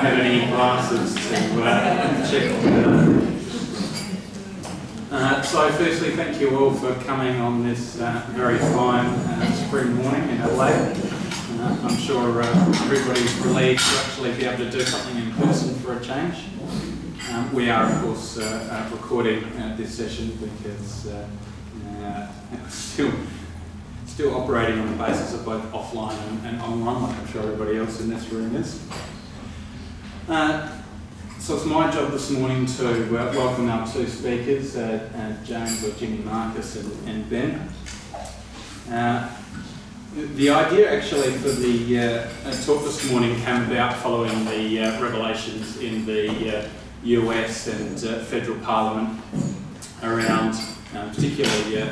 have any glasses to check. So firstly, thank you all for coming on this very fine spring morning in Adelaide. I'm sure everybody's relieved to actually be able to do something in person for a change. We are, of course, recording this session because we're still operating on the basis of both offline and online, like I'm sure everybody else in this room is. So it's my job this morning to welcome our two speakers, James or Jimmy Marcus and Ben. The idea actually for the talk this morning came about following the revelations in the US and federal parliament around particularly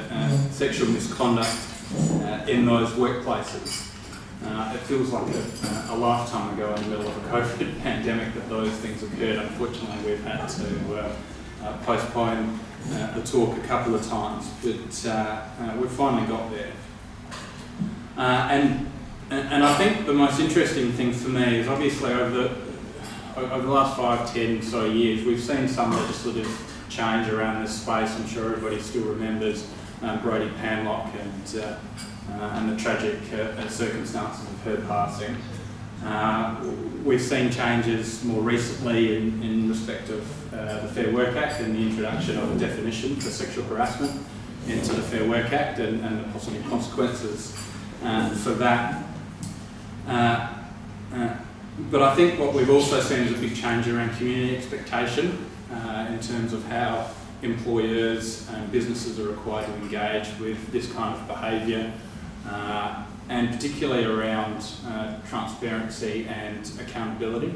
sexual misconduct in those workplaces. It feels like a lifetime ago in the middle of a COVID pandemic that those things occurred. Unfortunately, we've had to postpone the talk a couple of times, but we've finally got there. And I think the most interesting thing for me is obviously over the last 5, 10 so years, we've seen some legislative change around this space. I'm sure everybody still remembers Brodie Panlock and the tragic circumstances of her passing. We've seen changes more recently in respect of the Fair Work Act and the introduction of a definition for sexual harassment into the Fair Work Act and the possible consequences for that. But I think what we've also seen is a big change around community expectation in terms of how employers and businesses are required to engage with this kind of behaviour, and particularly around transparency and accountability.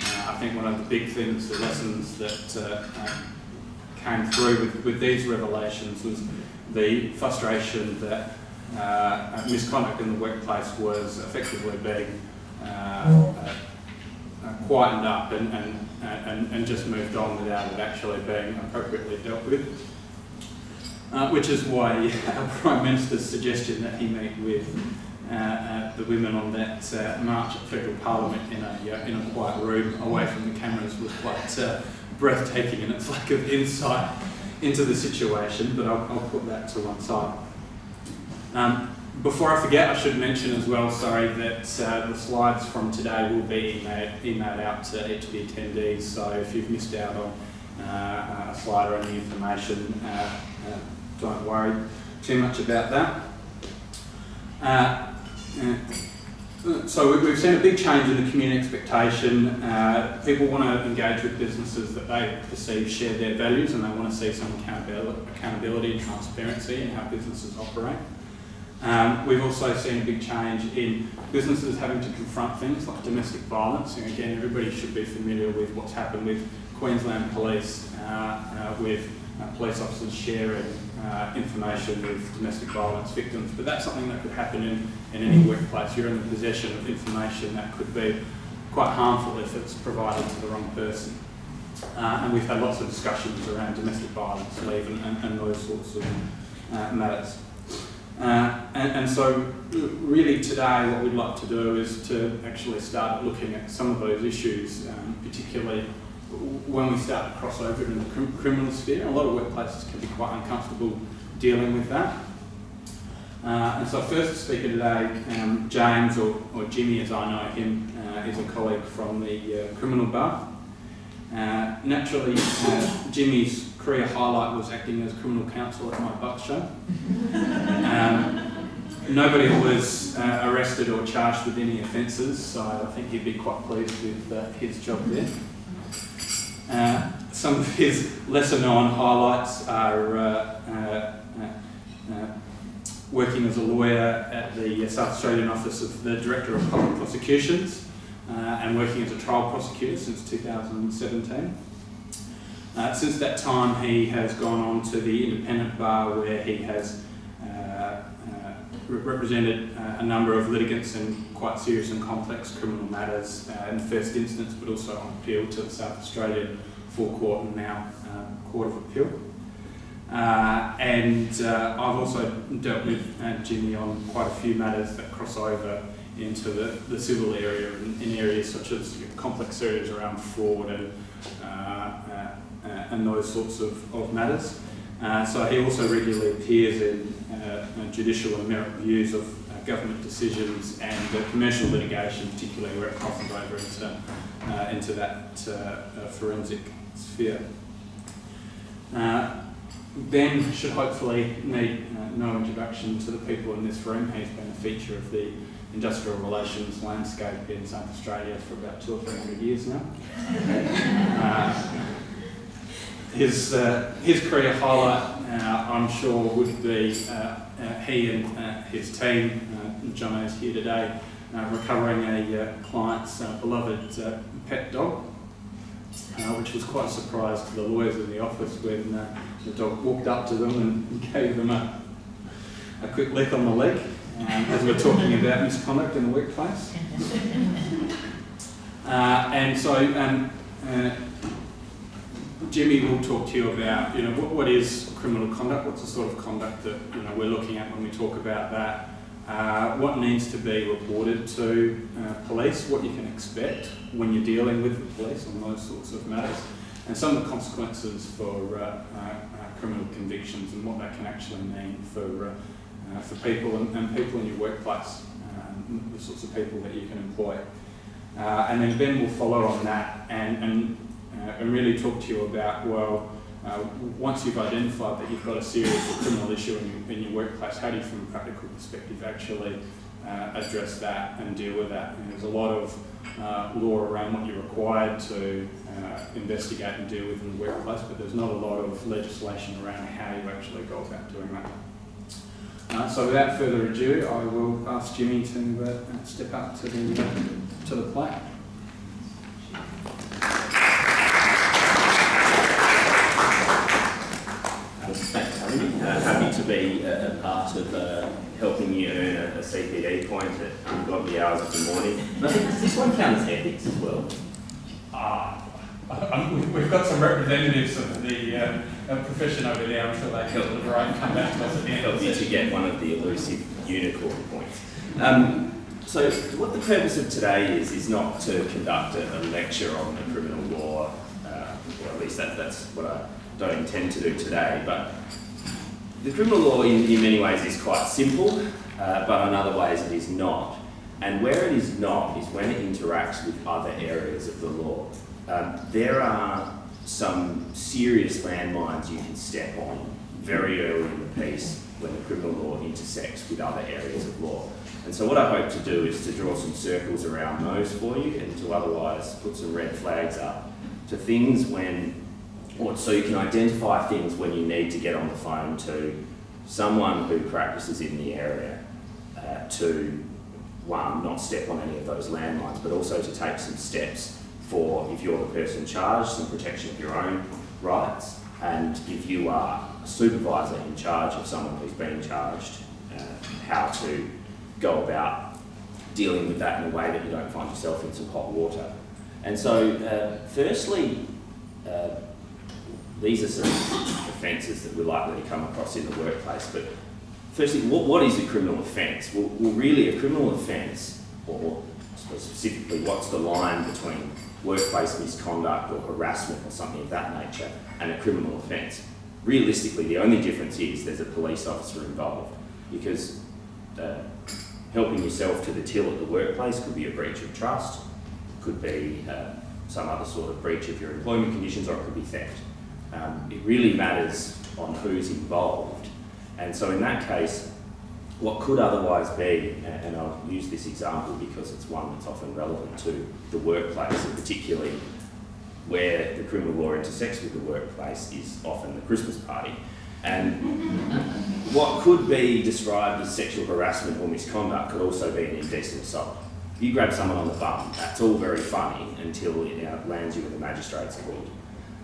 I think one of the big things, the lessons that came through with these revelations was the frustration that misconduct in the workplace was effectively being quietened up and just moved on without it actually being appropriately dealt with. Which is why our Prime Minister's suggestion that he meet with the women on that march at Federal Parliament in a quiet room away from the cameras was quite breathtaking in its lack of insight into the situation, but I'll put that to one side. Before I forget, I should mention as well, sorry, that the slides from today will be emailed out to each of the attendees, so if you've missed out on a slide or any information, don't worry too much about that. So we've seen a big change in the community expectation. People want to engage with businesses that they perceive share their values, and they want to see some accountability and transparency in how businesses operate. We've also seen a big change in businesses having to confront things like domestic violence. And again, everybody should be familiar with what's happened with Queensland Police, with police officers sharing information with domestic violence victims. But that's something that could happen in any workplace. You're in the possession of information that could be quite harmful if it's provided to the wrong person. And we've had lots of discussions around domestic violence leave and those sorts of matters. And so really today what we'd like to do is to actually start looking at some of those issues, particularly when we start to cross over into the criminal sphere. A lot of workplaces can be quite uncomfortable dealing with that. And so first speaker today, James, or Jimmy as I know him, is a colleague from the criminal bar. Naturally, Jimmy's career highlight was acting as criminal counsel at my butt show. Nobody was arrested or charged with any offences, so I think he'd be quite pleased with his job there. Some of his lesser known highlights are working as a lawyer at the South Australian Office of the Director of Public Prosecutions and working as a trial prosecutor since 2017. Since that time he has gone on to the independent bar where he has represented a number of litigants in quite serious and complex criminal matters in the first instance, but also on appeal to the South Australian Forecourt and now Court of Appeal. And I've also dealt with Jimmy on quite a few matters that cross over into the civil area in areas such as complex areas around fraud and those sorts of matters. So he also regularly appears in judicial and merit reviews of government decisions and commercial litigation, particularly where it crosses over into that forensic sphere. Ben should hopefully need no introduction to the people in this room. He's been a feature of the industrial relations landscape in South Australia for about 200 or 300 years now. His career highlight, I'm sure, would be he and his team, John is here today, recovering a client's beloved pet dog, which was quite a surprise to the lawyers in the office when the dog walked up to them and gave them a quick lick on the leg, as we were talking about misconduct in the workplace. And so Jimmy will talk to you about, what is criminal conduct, what's the sort of conduct that we're looking at when we talk about that, what needs to be reported to police, what you can expect when you're dealing with the police on those sorts of matters, and some of the consequences for criminal convictions and what that can actually mean for people and people in your workplace, the sorts of people that you can employ. And then Ben will follow on that and really talk to you about, once you've identified that you've got a serious criminal issue in your workplace, how do you, from a practical perspective, actually address that and deal with that? And there's a lot of law around what you're required to investigate and deal with in the workplace, but there's not a lot of legislation around how you actually go about doing that. So without further ado, I will ask Jimmy to step up to the plate. Happy to be a part of helping you earn a CPD point at ungodly hours of the morning. And I think, does this one count as ethics as well? We've got some representatives of the profession over there. I'm sure they help the right come back to us at the end. Help you to get one of the elusive unicorn points. So what the purpose of today is not to conduct a lecture on the criminal law, or at least that's what I don't intend to do today, but the criminal law in many ways is quite simple, but in other ways it is not. And where it is not is when it interacts with other areas of the law. There are some serious landmines you can step on very early in the piece when the criminal law intersects with other areas of law. And so what I hope to do is to draw some circles around those for you and to otherwise put some red flags up to things so you can identify things when you need to get on the phone to someone who practices in the area to, one, not step on any of those landmines, but also to take some steps for, if you're the person charged, some protection of your own rights, and if you are a supervisor in charge of someone who's being charged, how to go about dealing with that in a way that you don't find yourself in some hot water. And so, firstly, these are some offences that we're likely to come across in the workplace, but firstly, what is a criminal offence? Well, really a criminal offence, or I suppose specifically what's the line between workplace misconduct or harassment or something of that nature and a criminal offence? Realistically, the only difference is there's a police officer involved, because helping yourself to the till at the workplace could be a breach of trust, could be some other sort of breach of your employment conditions, or it could be theft. It really matters on who's involved. And so in that case, what could otherwise be, and I'll use this example because it's one that's often relevant to the workplace, and particularly where the criminal law intersects with the workplace is often the Christmas party. And what could be described as sexual harassment or misconduct could also be an indecent assault. If you grab someone on the bum, that's all very funny until it lands you in the magistrate's court.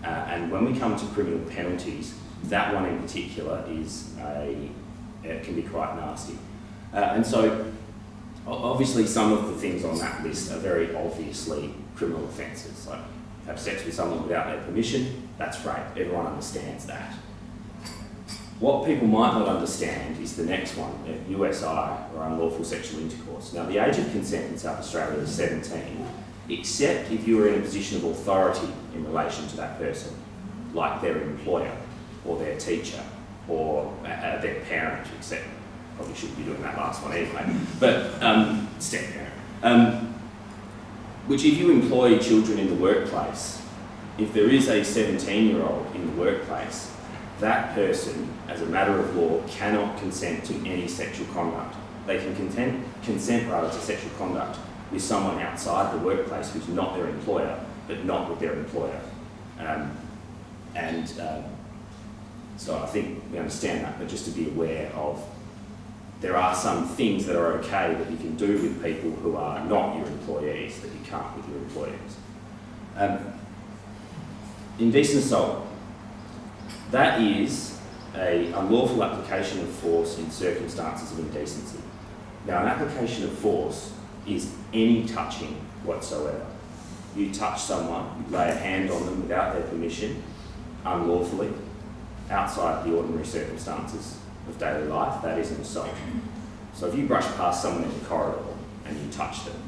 And when we come to criminal penalties, that one in particular can be quite nasty. And so, obviously, some of the things on that list are very obviously criminal offences. Like have sex with someone without their permission, that's rape. Everyone understands that. What people might not understand is the next one, USI, or unlawful sexual intercourse. Now, the age of consent in South Australia is 17, except if you are in a position of authority in relation to that person, like their employer, or their teacher, or their parent, except probably shouldn't be doing that last one anyway, but step-parent. Which if you employ children in the workplace, if there is a 17-year-old in the workplace, that person, as a matter of law, cannot consent to any sexual conduct. They can consent to sexual conduct with someone outside the workplace who's not their employer, but not with their employer. So I think we understand that, but just to be aware of, there are some things that are okay that you can do with people who are not your employees that you can't with your employees. Indecent assault. That is an unlawful application of force in circumstances of indecency. Now, an application of force is any touching whatsoever. You touch someone, you lay a hand on them without their permission, unlawfully, outside the ordinary circumstances of daily life, that is an assault. So if you brush past someone in the corridor and you touch them,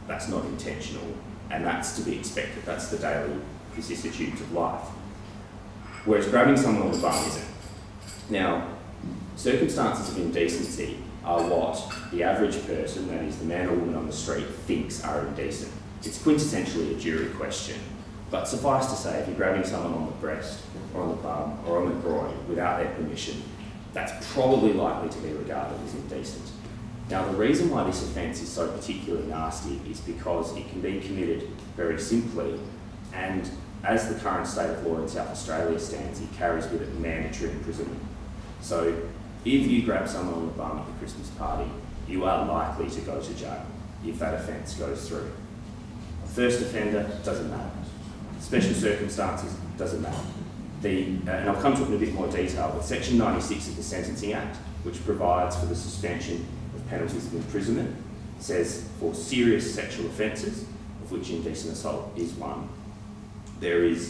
that's not intentional, and that's to be expected. That's the daily vicissitudes of life. Whereas grabbing someone on the bum isn't. Now, circumstances of indecency are what the average person, that is the man or woman on the street, thinks are indecent. It's quintessentially a jury question, but suffice to say, if you're grabbing someone on the breast, or on the bum, or on the groin without their permission, that's probably likely to be regarded as indecent. Now, the reason why this offence is so particularly nasty is because it can be committed very simply, and as the current state of law in South Australia stands, it carries with it mandatory imprisonment. So if you grab someone on the bum at the Christmas party, you are likely to go to jail if that offence goes through. First offender, doesn't matter. Special circumstances, doesn't matter. And I'll come to it in a bit more detail, but Section 96 of the Sentencing Act, which provides for the suspension of penalties of imprisonment, says for serious sexual offences, of which indecent assault is one, the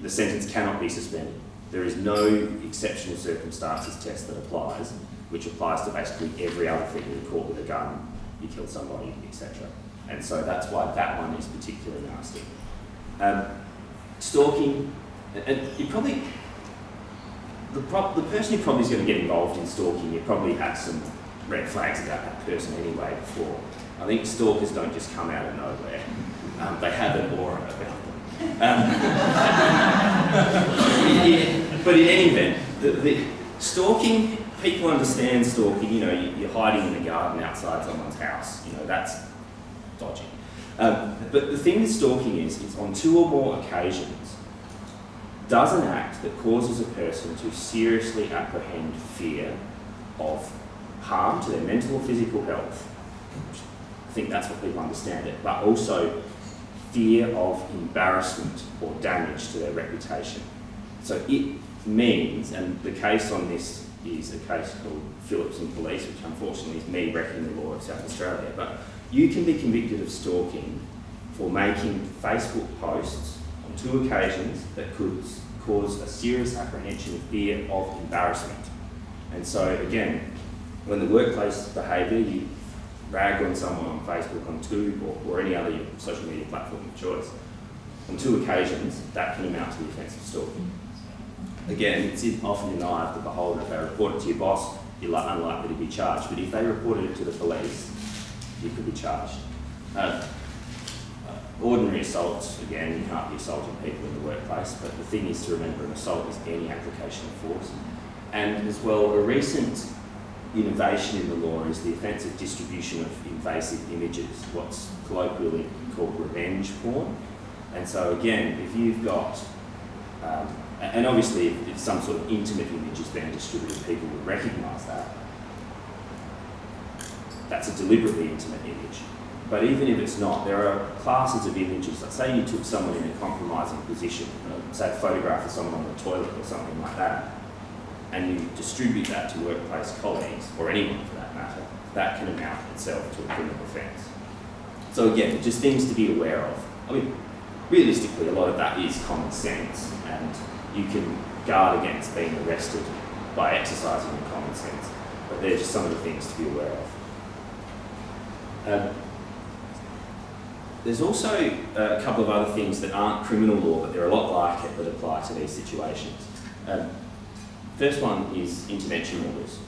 sentence cannot be suspended. There is no exceptional circumstances test that applies, which applies to basically every other thing. You're caught with a gun, you kill somebody, etc. And so that's why that one is particularly nasty. Stalking, and you probably, the person who probably is going to get involved in stalking, you probably had some red flags about that person anyway before. I think stalkers don't just come out of nowhere. They have an aura about them. But in any event, the stalking, people understand stalking, you're hiding in the garden outside someone's house, that's dodgy. But the thing with stalking is, it's on 2 or more occasions, does an act that causes a person to seriously apprehend fear of harm to their mental or physical health. I think that's what people understand it, but also fear of embarrassment or damage to their reputation. So it means, and the case on this is a case called Phillips and Police, which unfortunately is me wrecking the law of South Australia, but you can be convicted of stalking for making Facebook posts on 2 occasions that could cause a serious apprehension of fear of embarrassment. And so again, when the workplace behaviour, you rag on someone on Facebook, on Tube, or any other social media platform of choice, on 2 occasions, that can amount to the offence of stalking. Again, it's often in the eye of the beholder. If they report it to your boss, you're unlikely to be charged. But if they reported it to the police, you could be charged. Ordinary assaults, again, you can't be assaulting people in the workplace, but the thing is to remember, an assault is any application of force. And as well, a recent innovation in the law is the offence of distribution of invasive images, what's colloquially called revenge porn. And so again, if you've got, and obviously if some sort of intimate image is being distributed, people would recognise that. That's a deliberately intimate image. But even if it's not, there are classes of images. Like say you took someone in a compromising position, say a photograph of someone on the toilet or something like that, and you distribute that to workplace colleagues, or anyone for that matter, that can amount itself to a criminal offence. So again, just things to be aware of. I mean, realistically, a lot of that is common sense, and you can guard against being arrested by exercising your common sense. But they're just some of the things to be aware of. There's also a couple of other things that aren't criminal law, but they're a lot like it that apply to these situations. First one is intervention orders.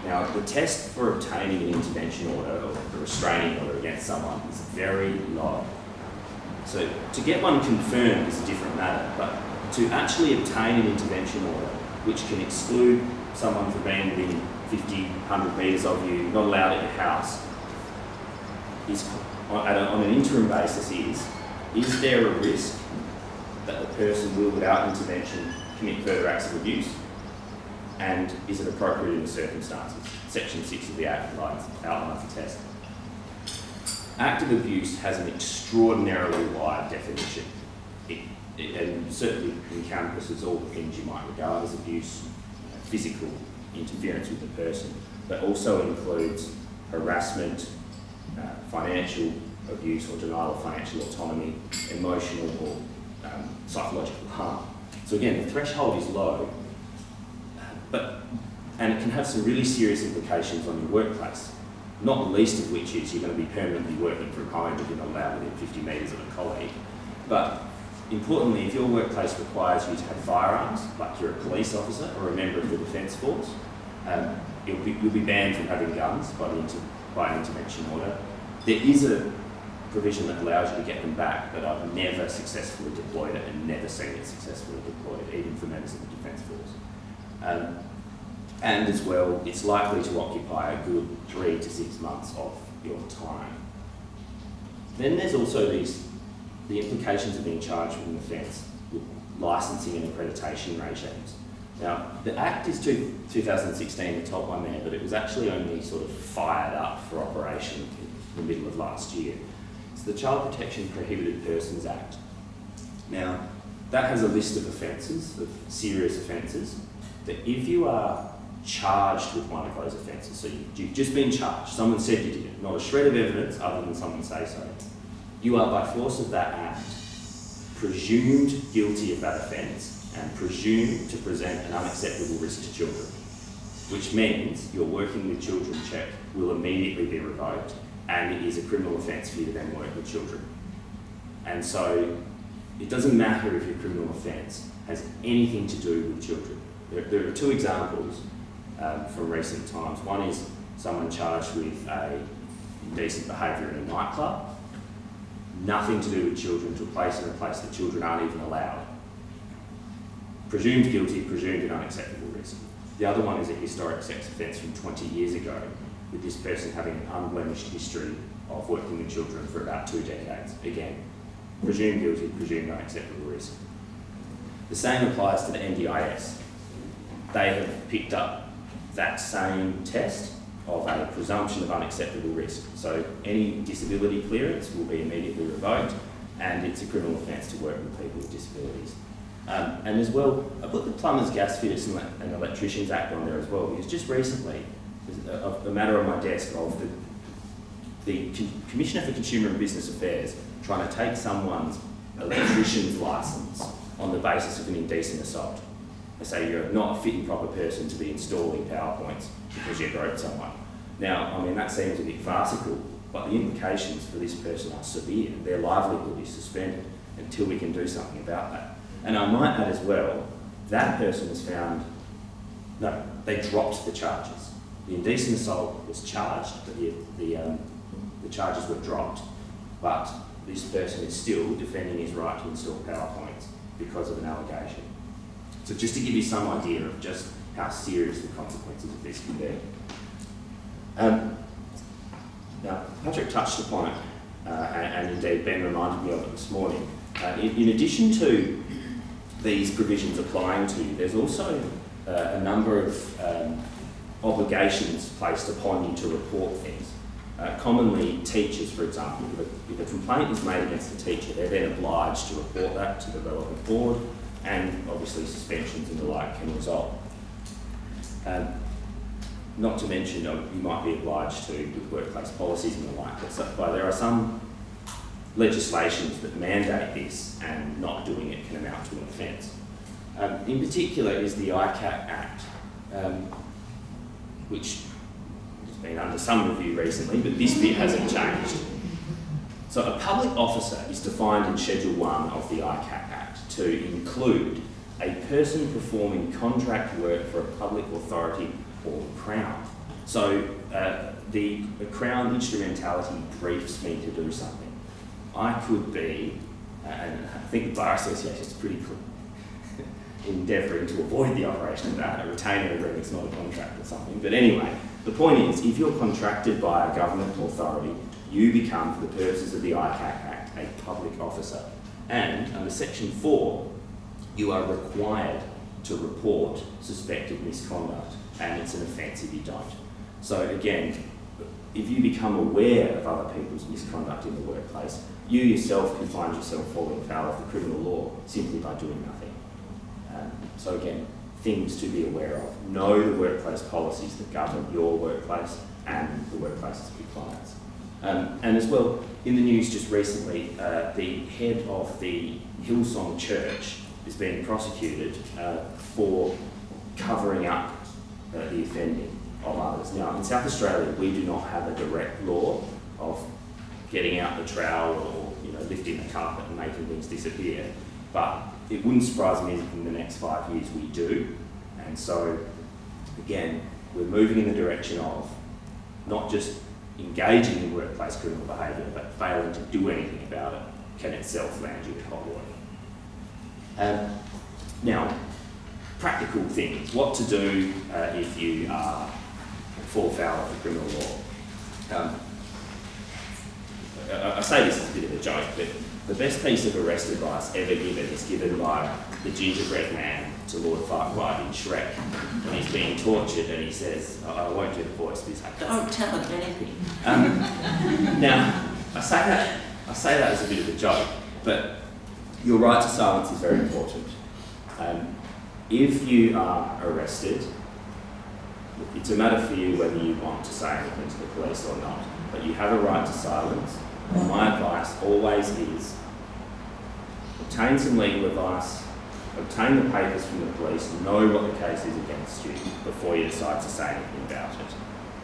Now, the test for obtaining an intervention order or a restraining order against someone is very low. So to get one confirmed is a different matter, but to actually obtain an intervention order, which can exclude someone from being within 50, 100 metres of you, not allowed at your house, is on an interim basis is there a risk that the person will, without intervention, commit further acts of abuse? And is it appropriate in the circumstances? Section 6 of the Act outlines the test. Act of abuse has an extraordinarily wide definition. And certainly encompasses all the things you might regard as abuse, physical interference with the person, but also includes harassment, financial abuse or denial of financial autonomy, emotional or psychological harm. So again, the threshold is low, and it can have some really serious implications on your workplace, not the least of which is you're going to be permanently working from home if you're not allowed within 50 metres of a colleague. But importantly, if your workplace requires you to have firearms, like you're a police officer or a member of the Defence Force, you'll be banned from having guns by an intervention order. There is a provision that allows you to get them back, but I've never successfully deployed it and never seen it successfully deployed, even for members of the Defence Force. And as well, it's likely to occupy a good 3 to 6 months of your time. Then there's also the implications of being charged with an offence, with licensing and accreditation regimes. Now, the Act is 2016, the top one there, but it was actually only sort of fired up for operation in the middle of last year. It's the Child Protection Prohibited Persons Act. Now, that has a list of offences, of serious offences, that if you are charged with one of those offences, so you've just been charged, someone said you did it, not a shred of evidence other than someone say so, you are by force of that act presumed guilty of that offence and presumed to present an unacceptable risk to children, which means your working with children check will immediately be revoked and it is a criminal offence for you to then work with children. And so it doesn't matter if your criminal offence has anything to do with children. There are two examples from recent times. One is someone charged with indecent behaviour in a nightclub, nothing to do with children, to a place that children aren't even allowed. Presumed guilty, presumed an unacceptable risk. The other one is a historic sex offence from 20 years ago, with this person having an unblemished history of working with children for about 2 decades. Again, presumed guilty, presumed unacceptable risk. The same applies to the NDIS. They have picked up that same test of a presumption of unacceptable risk. So any disability clearance will be immediately revoked, and it's a criminal offence to work with people with disabilities. And as well, I put the Plumbers, Gas Fitters and Electricians Act on there as well, because just recently, there's a matter on my desk of the Commissioner for Consumer and Business Affairs trying to take someone's electrician's licence on the basis of an indecent assault. They say you're not a fit and proper person to be installing PowerPoints because you groped someone. Now, I mean, that seems a bit farcical, but the implications for this person are severe. Their livelihood is suspended until we can do something about that. And I might add as well, that person was found, no, they dropped the charges. The indecent assault was charged, but the charges were dropped. But this person is still defending his right to install PowerPoints because of an allegation. So just to give you some idea of just how serious the consequences of this can be. Now, Patrick touched upon it, and indeed Ben reminded me of it this morning. In addition to these provisions applying to you, there's also a number of obligations placed upon you to report things. Commonly, teachers, for example, if a complaint is made against a teacher, they're then obliged to report that to the relevant board, and obviously suspensions and the like can result. Not to mention, you might be obliged to with workplace policies and the like, but there are some legislations that mandate this, and not doing it can amount to an offence. In particular is the ICAT Act, which has been under some review recently, but this bit hasn't changed. So a public officer is defined in Schedule 1 of the ICAT Act to include a person performing contract work for a public authority or the Crown. So the Crown instrumentality briefs me to do something. I could be, and I think the Bar Association is pretty endeavouring to avoid the operation of that. A retainer agreement is not a contract or something. But anyway, the point is, if you're contracted by a government authority, you become, for the purposes of the ICAT Act, a public officer. And under Section 4, you are required to report suspected misconduct, and it's an offence if you don't. So again, if you become aware of other people's misconduct in the workplace, you yourself can find yourself falling foul of the criminal law simply by doing nothing. So again, things to be aware of. Know the workplace policies that govern your workplace and the workplaces of your clients. And as well, in the news just recently, the head of the Hillsong Church is being prosecuted for covering up the offending of others. Now, in South Australia, we do not have a direct law of getting out the trowel or lifting the carpet and making things disappear, but it wouldn't surprise me if in the next 5 years we do. And so, again, we're moving in the direction of not just engaging in workplace criminal behaviour, but failing to do anything about it can itself land you in hot water. Now, practical things. What to do if you fall foul of the criminal law. I say this as a bit of a joke, but the best piece of arrest advice ever given is given by the gingerbread man to Lord Farquaad in Shrek. When he's being tortured and he says, I won't do the voice, but he's like, don't tell him anything. Now, I say that as a bit of a joke, but your right to silence is very important. If you are arrested, it's a matter for you whether you want to say anything to the police or not, but you have a right to silence. And my advice always is obtain some legal advice, obtain the papers from the police, know what the case is against you before you decide to say anything about it.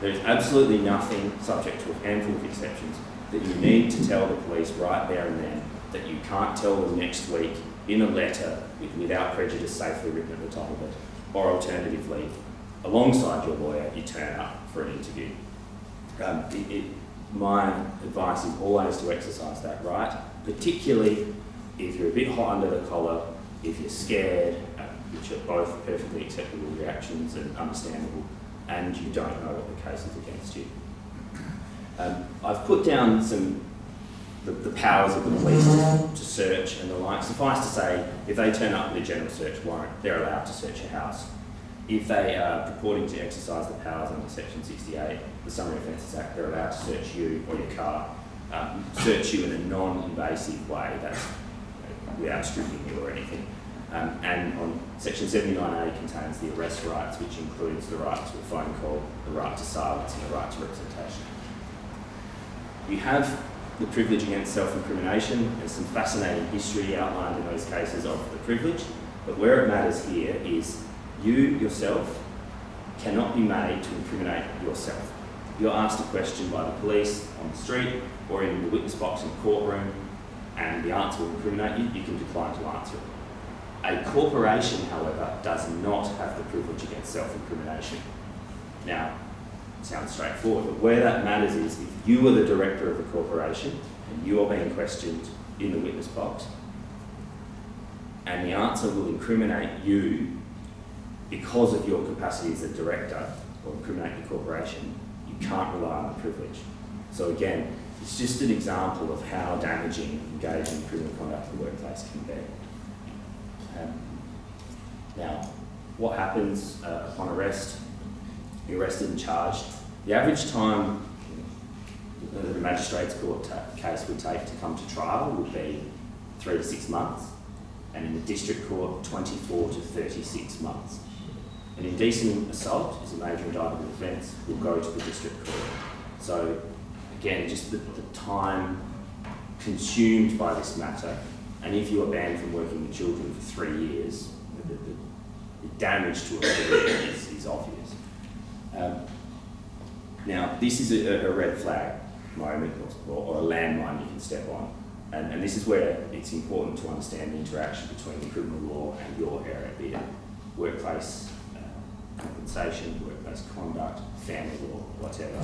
There is absolutely nothing, subject to a handful of exceptions, that you need to tell the police right there and then that you can't tell them next week in a letter without prejudice safely written at the top of it, or alternatively, alongside your lawyer, you turn up for an interview. My advice is always to exercise that right, particularly if you're a bit hot under the collar, if you're scared, which are both perfectly acceptable reactions and understandable, and you don't know what the case is against you. I've put down the powers of the police to search and the like. Suffice to say, if they turn up with a general search warrant, they're allowed to search your house. If they are purporting to exercise the powers under Section 68, the Summary Offences Act, they're allowed to search you or your car, search you in a non-invasive way, that's without stripping you or anything. And on Section 79A contains the arrest rights, which includes the right to a phone call, the right to silence, and the right to representation. You have the privilege against self-incrimination. There's some fascinating history outlined in those cases of the privilege, but where it matters here is you yourself cannot be made to incriminate yourself. You're asked a question by the police on the street or in the witness box in the courtroom, and the answer will incriminate you, you can decline to answer it. A corporation, however, does not have the privilege against self-incrimination. Now, it sounds straightforward, but where that matters is if you are the director of the corporation and you are being questioned in the witness box, and the answer will incriminate you because of your capacity as a director or incriminate the corporation, you can't rely on the privilege. So again, it's just an example of how damaging engaging in criminal conduct in the workplace can be. Now, what happens upon arrest? You're arrested and charged. The average time that a magistrate's court case would take to come to trial would be 3 to 6 months, and in the district court, 24 to 36 months. An indecent assault is a major indictable offence, will go to the district court. So again, just the time consumed by this matter, and if you are banned from working with children for 3 years, the damage to a career is obvious. Now, this is a red flag moment or a landmine you can step on. And this is where it's important to understand the interaction between the criminal law and your area, be it workplace compensation, workplace conduct, family law, whatever.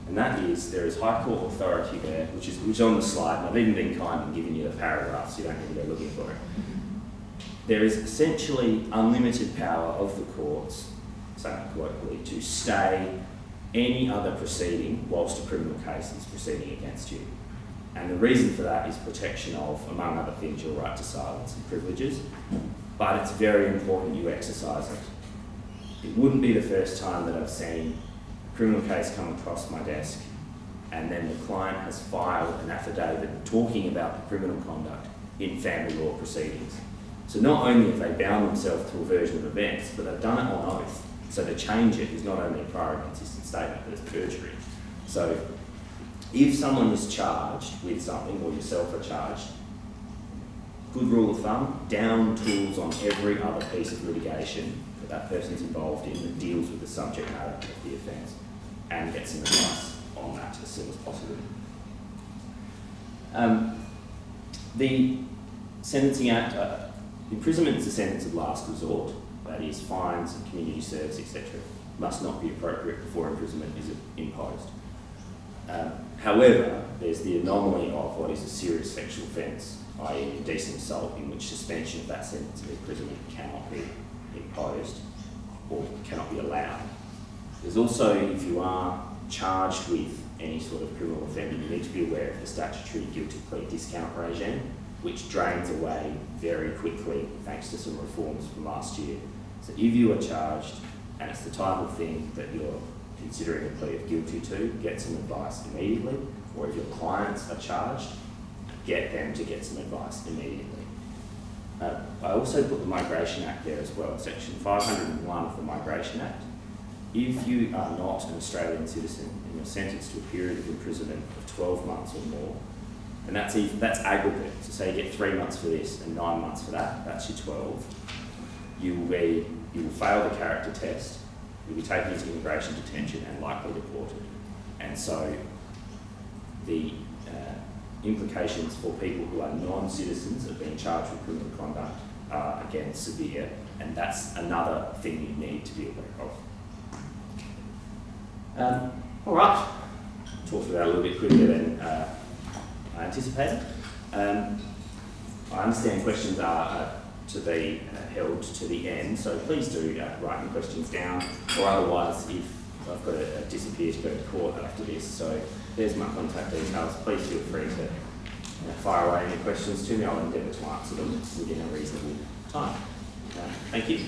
And that is, there is High Court authority there, which is on the slide, and I've even been kind and given you the paragraph, so you don't need to go looking for it. There is essentially unlimited power of the courts, saying colloquially, to stay any other proceeding whilst a criminal case is proceeding against you. And the reason for that is protection of, among other things, your right to silence and privileges. But it's very important you exercise it. It wouldn't be the first time that I've seen a criminal case come across my desk and then the client has filed an affidavit talking about the criminal conduct in family law proceedings. So not only have they bound themselves to a version of events, but they've done it on oath. So to change it is not only a prior and consistent statement, but it's perjury. So if someone is charged with something, or yourself are charged, good rule of thumb, down tools on every other piece of litigation that person's involved in that deals with the subject matter of the offence, and get some advice on that as soon as possible. The Sentencing Act, imprisonment is a sentence of last resort, that is, fines and community service, etc., must not be appropriate before imprisonment is imposed. However, there's the anomaly of what is a serious sexual offence, i.e. indecent assault, in which suspension of that sentence of imprisonment cannot be imposed or cannot be allowed. There's also, if you are charged with any sort of criminal offender, you need to be aware of the statutory guilty plea discount regime, which drains away very quickly thanks to some reforms from last year. So if you are charged, and it's the type of thing that you're considering a plea of guilty to, get some advice immediately, or if your clients are charged, get them to get some advice immediately. I also put the Migration Act there as well, Section 501 of the Migration Act. If you are not an Australian citizen and you're sentenced to a period of imprisonment of 12 months or more, and that's aggregate, so say you get 3 months for this and 9 months for that, that's your 12, you will fail the character test, you'll be taken into immigration detention and likely deported. And so the implications for people who are non-citizens of being charged with criminal conduct are again severe, and that's another thing you need to be aware of. All right, talked through that a little bit quicker than I anticipated. I understand questions are to be held to the end, so please do write your questions down, or otherwise, if I've got to disappear to go to court after this, so there's my contact details. Please feel free to fire away any questions to me. I'll endeavour to answer them within a reasonable time. Thank you.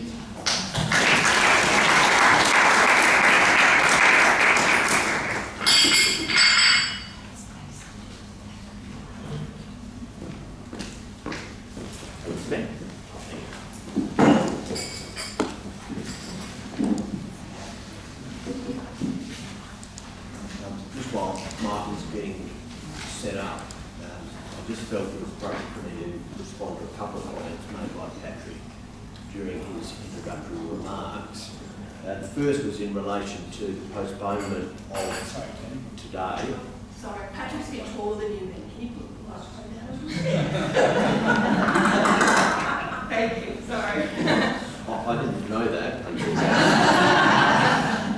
Just while Martin's getting set up, I just felt it was appropriate for me to respond to a couple of comments made by Patrick during his introductory remarks. The first was in relation to the postponement of today. Sorry, Patrick's a bit taller than you, then. Can you put the last one down? Thank you, sorry. I didn't know that until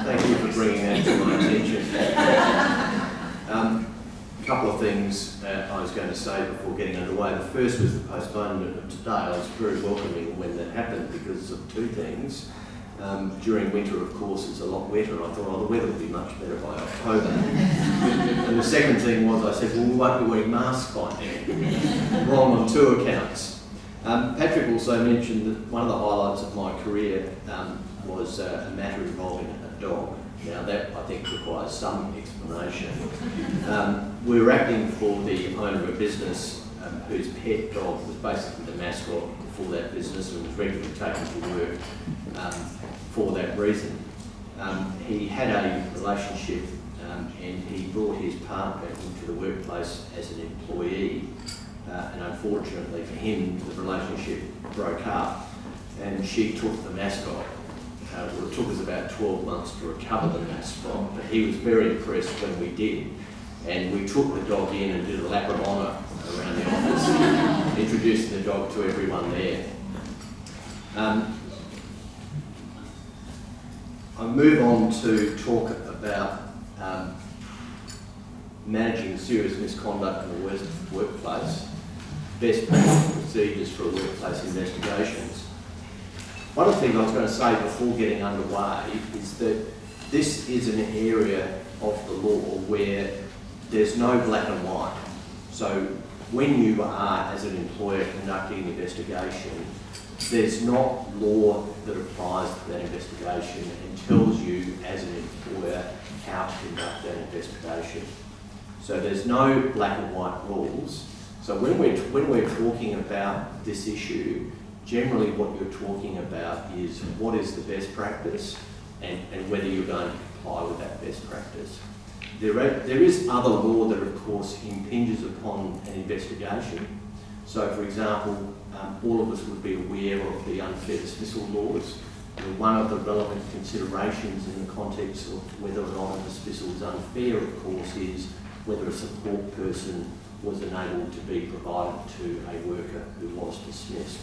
thank you for bringing that to my attention. A couple of things I was going to say before getting underway. The first was the postponement of today. I was very welcoming when that happened because of two things. During winter, of course, it's a lot wetter, and I thought, oh, the weather will be much better by October. And the second thing was, I said, well, we won't be wearing masks by then. Wrong on two accounts. Patrick also mentioned that one of the highlights of my career was a matter involving a dog. Now that, I think, requires some explanation. We were acting for the owner of a business whose pet dog was basically the mascot for that business and was regularly taken to work for that reason. He had a relationship and he brought his partner into the workplace as an employee, and unfortunately for him, the relationship broke up. and she took the mascot. Well, it took us about 12 months to recover the mascot, but he was very impressed when we did. And we took the dog in and did a lap of honour around the office, introducing the dog to everyone there. I move on to talk about managing serious misconduct in the workplace, best practice procedures for workplace investigations. One of the things I was going to say before getting underway is that this is an area of the law where there's no black and white. So when you are, as an employer, conducting an investigation, there's not law that applies to that investigation and tells you, as an employer, how to conduct that investigation. So there's no black and white rules. So when we're talking about this issue, generally what you're talking about is what is the best practice and whether you're going to comply with that best practice. There is other law that, of course, impinges upon an investigation. So, for example, all of us would be aware of the unfair dismissal laws. And one of the relevant considerations in the context of whether or not a dismissal is unfair, of course, is whether a support person was enabled to be provided to a worker who was dismissed.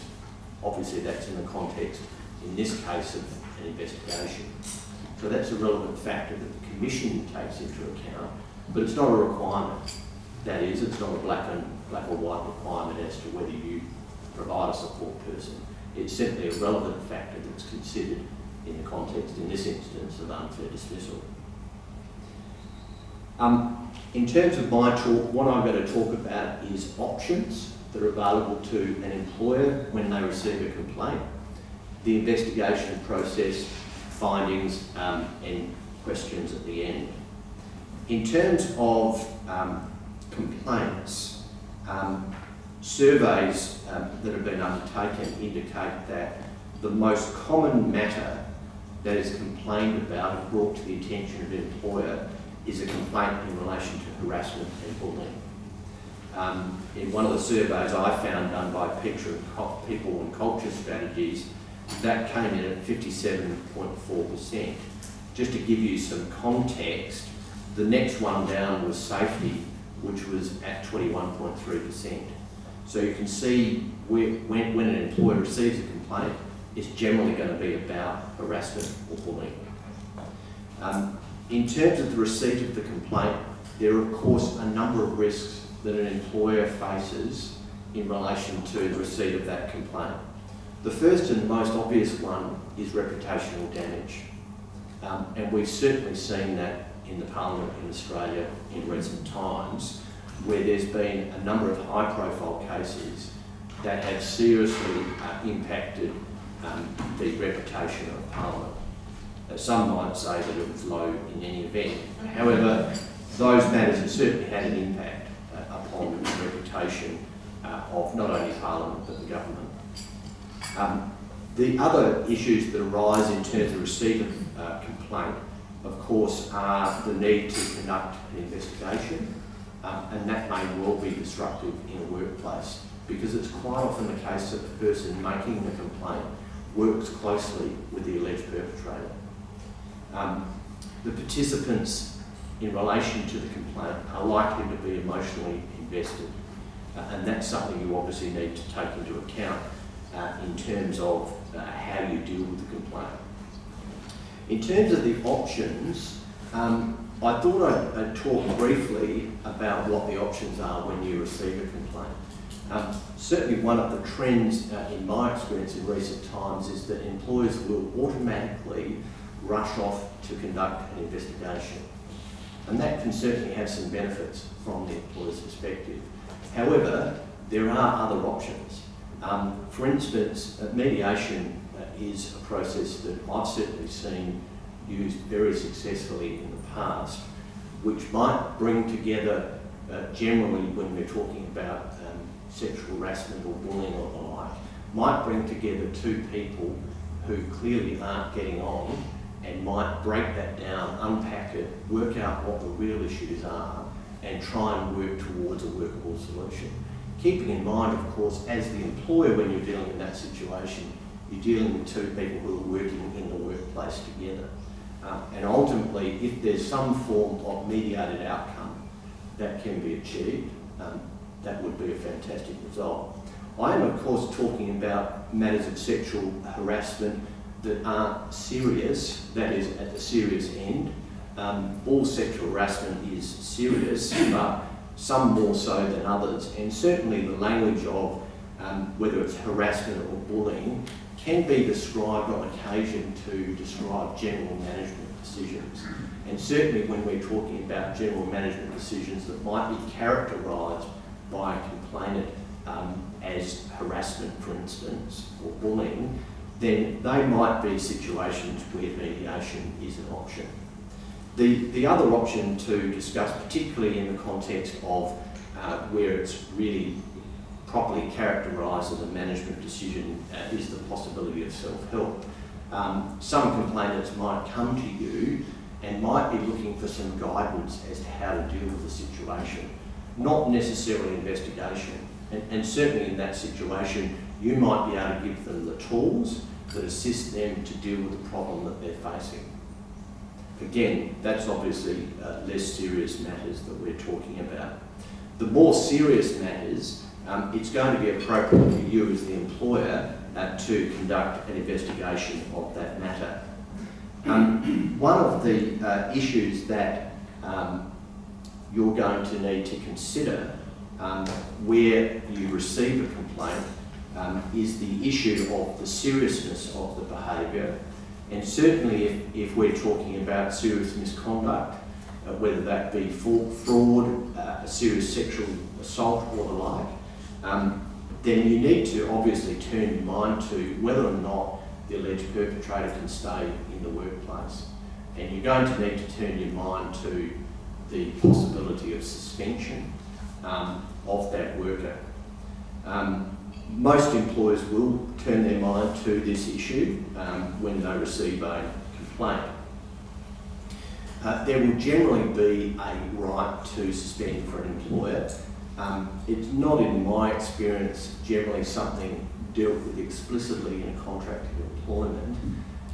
Obviously, that's in the context, in this case, of an investigation. So that's a relevant factor that the Commission takes into account, but it's not a requirement. That is, it's not a black or white requirement as to whether you provide a support person. It's simply a relevant factor that's considered in the context, in this instance, of unfair dismissal. In terms of my talk, what I'm going to talk about is options that are available to an employer when they receive a complaint, the investigation process, findings, and questions at the end. In terms of complaints, surveys that have been undertaken indicate that the most common matter that is complained about and brought to the attention of an employer is a complaint in relation to harassment and bullying. In one of the surveys I found done by People and Culture Strategies, that came in at 57.4%. Just to give you some context, the next one down was safety, which was at 21.3%. So you can see when an employer receives a complaint, it's generally going to be about harassment or bullying. In terms of the receipt of the complaint, there are of course a number of risks that an employer faces in relation to the receipt of that complaint. The first and most obvious one is reputational damage. And we've certainly seen that in the Parliament in Australia in recent times, where there's been a number of high-profile cases that have seriously impacted the reputation of Parliament. Some might say that it was low in any event. However, those matters have certainly had an impact upon the reputation of not only Parliament but the government. The other issues that arise in terms of receipt of complaint, of course, are the need to conduct an investigation, and that may well be disruptive in a workplace because it's quite often the case that the person making the complaint works closely with the alleged perpetrator. The participants in relation to the complaint are likely to be emotionally invested, and that's something you obviously need to take into account in terms of how you deal with the complaint. In terms of the options, I thought I'd talk briefly about what the options are when you receive a complaint. Certainly one of the trends in my experience in recent times is that employers will automatically rush off to conduct an investigation. And that can certainly have some benefits from the employer's perspective. However, there are other options. For instance, mediation is a process that I've certainly seen used very successfully in the past, which might bring together, generally when we're talking about sexual harassment or bullying or the like, might bring together two people who clearly aren't getting on and might break that down, unpack it, work out what the real issues are and try and work towards a workable solution. Keeping in mind, of course, as the employer when you're dealing in that situation, You're dealing with two people who are working in the workplace together. And ultimately, if there's some form of mediated outcome that can be achieved, that would be a fantastic result. I am, of course, talking about matters of sexual harassment that aren't serious, that is, at the serious end. All sexual harassment is serious, but some more so than others. And certainly the language of whether it's harassment or bullying can be described on occasion to describe general management decisions. And certainly when we're talking about general management decisions that might be characterised by a complainant as harassment, for instance, or bullying, then they might be situations where mediation is an option. The other option to discuss, particularly in the context of where it's really properly characterised as a management decision, is the possibility of self-help. Some complainants might come to you and might be looking for some guidance as to how to deal with the situation, not necessarily investigation. And certainly in that situation, you might be able to give them the tools that assist them to deal with the problem that they're facing. Again, that's obviously less serious matters that we're talking about. The more serious matters, it's going to be appropriate for you as the employer to conduct an investigation of that matter. One of the issues that you're going to need to consider where you receive a complaint is the issue of the seriousness of the behaviour. And certainly if we're talking about serious misconduct, whether that be fraud, a serious sexual assault or the like, then you need to obviously turn your mind to whether or not the alleged perpetrator can stay in the workplace. And you're going to need to turn your mind to the possibility of suspension of that worker. Most employers will turn their mind to this issue when they receive a complaint. There will generally be a right to suspend for an employer. It's not, in my experience, generally something dealt with explicitly in a contract of employment.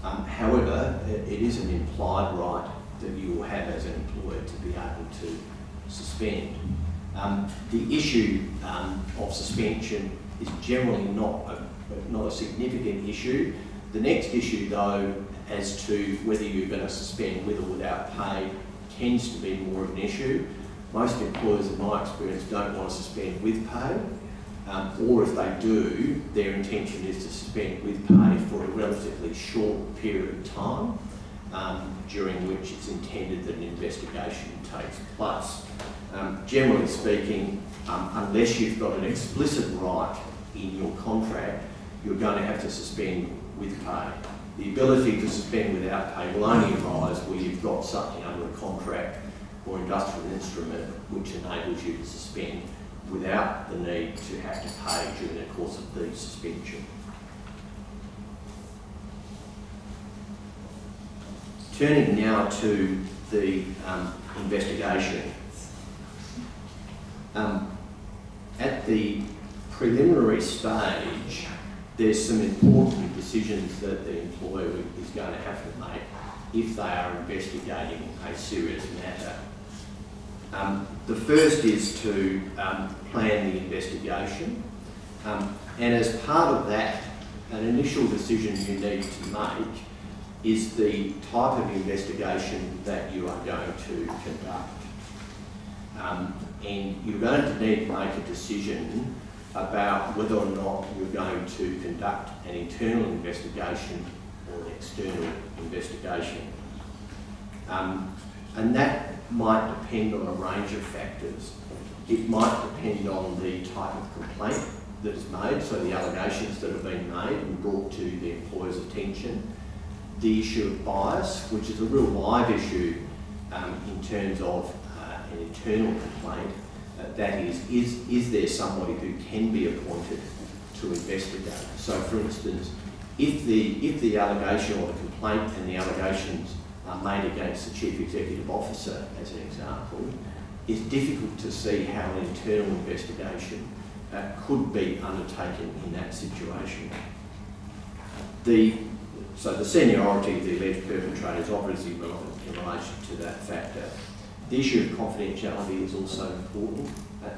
However, it is an implied right that you will have as an employer to be able to suspend. The issue of suspension is generally not a significant issue. The next issue, though, as to whether you're going to suspend with or without pay tends to be more of an issue. Most employers, in my experience, don't want to suspend with pay, or if they do, their intention is to suspend with pay for a relatively short period of time, during which it's intended that an investigation takes place. Generally speaking, unless you've got an explicit right in your contract, you're going to have to suspend with pay. The ability to suspend without pay will only arise where you've got something under a contract or industrial instrument which enables you to suspend without the need to have to pay during the course of the suspension. Turning now to the investigation. At the preliminary stage, there's some important decisions that the employer is going to have to make if they are investigating a serious matter. The first is to plan the investigation, and as part of that, an initial decision you need to make is the type of investigation that you are going to conduct. And you're going to need to make a decision about whether or not you're going to conduct an internal investigation or an external investigation. And that might depend on a range of factors. It might depend on the type of complaint that is made, so the allegations that have been made and brought to the employer's attention, the issue of bias, which is a real live issue in terms of an internal complaint, that is there somebody who can be appointed to investigate? So for instance, if the allegation or the complaint and the allegations are made against the Chief Executive Officer, as an example, it's difficult to see how an internal investigation could be undertaken in that situation. So the seniority of the alleged perpetrator is obviously relevant in relation to that factor. The issue of confidentiality is also important,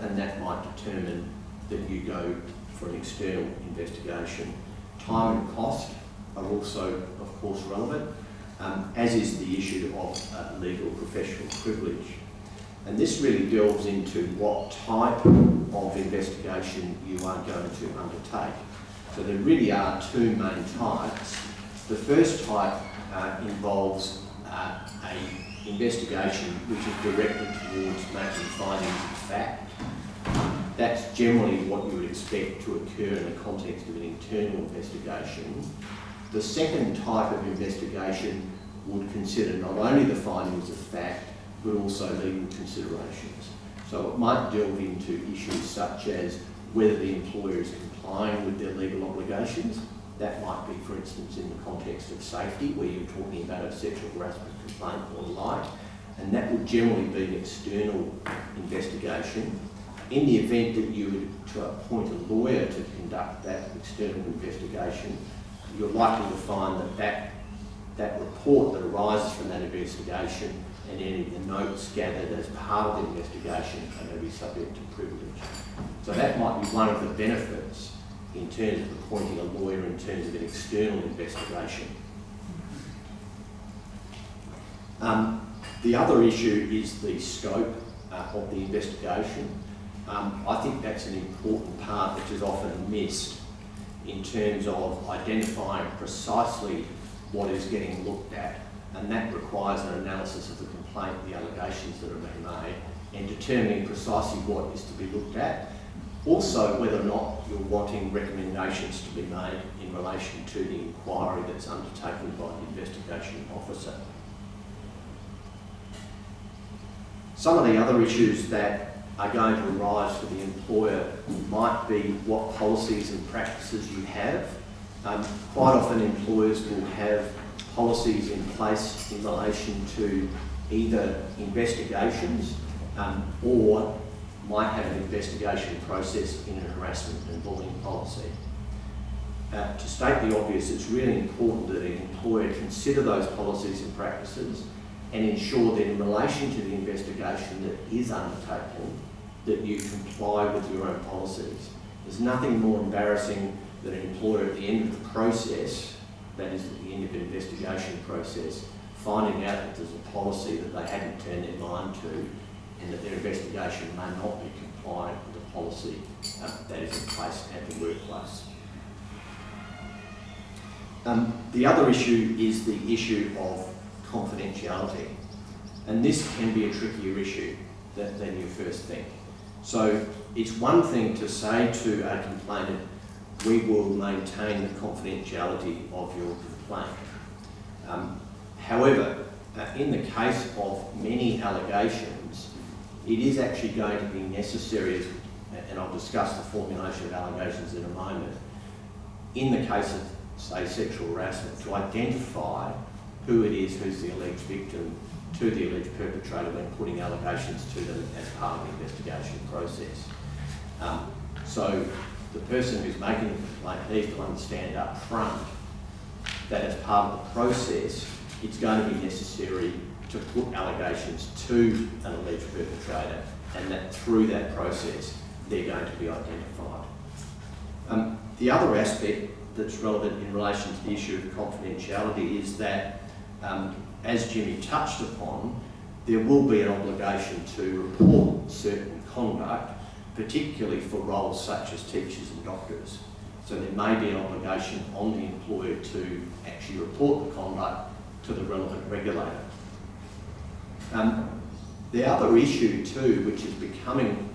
and that might determine that you go for an external investigation. Time and cost are also, of course, relevant, as is the issue of legal professional privilege. And this really delves into what type of investigation you are going to undertake. So there really are two main types. The first type involves an investigation which is directed towards making findings of fact. That's generally what you would expect to occur in the context of an internal investigation. The second type of investigation would consider not only the findings of fact, but also legal considerations. So it might delve into issues such as whether the employer is complying with their legal obligations. That might be, for instance, in the context of safety, where you're talking about a sexual harassment complaint or the like, and that would generally be an external investigation. In the event that you were to appoint a lawyer to conduct that external investigation, you're likely to find that report that arises from that investigation and any of the notes gathered as part of the investigation are going to be subject to privilege. So that might be one of the benefits in terms of appointing a lawyer in terms of an external investigation. The other issue is the scope of the investigation. I think that's an important part which is often missed in terms of identifying precisely what is getting looked at, and that requires an analysis of the complaint, the allegations that are being made, and determining precisely what is to be looked at. Also, whether or not you're wanting recommendations to be made in relation to the inquiry that's undertaken by the investigation officer. Some of the other issues that are going to arise for the employer might be what policies and practices you have. Quite often employers will have policies in place in relation to either investigations or might have an investigation process in a harassment and bullying policy. To state the obvious, it's really important that an employer consider those policies and practices and ensure that in relation to the investigation that is undertaken, that you comply with your own policies. There's nothing more embarrassing than an employer at the end of the process, that is at the end of the investigation process, finding out that there's a policy that they hadn't turned their mind to and that their investigation may not be compliant with the policy that is in place at the workplace. The other issue is the issue of confidentiality, and this can be a trickier issue than you first think. So it's one thing to say to a complainant, we will maintain the confidentiality of your complaint. However, in the case of many allegations, it is actually going to be necessary, and I'll discuss the formulation of allegations in a moment, in the case of, say, sexual harassment, to identify who it is who's the alleged victim to the alleged perpetrator when putting allegations to them as part of the investigation process. So the person who's making the complaint needs to understand up front that as part of the process, it's going to be necessary to put allegations to an alleged perpetrator, and that through that process, they're going to be identified. The other aspect that's relevant in relation to the issue of confidentiality is that, as Jimmy touched upon, there will be an obligation to report certain conduct, particularly for roles such as teachers and doctors. So there may be an obligation on the employer to actually report the conduct to the relevant regulator. The other issue too, which is becoming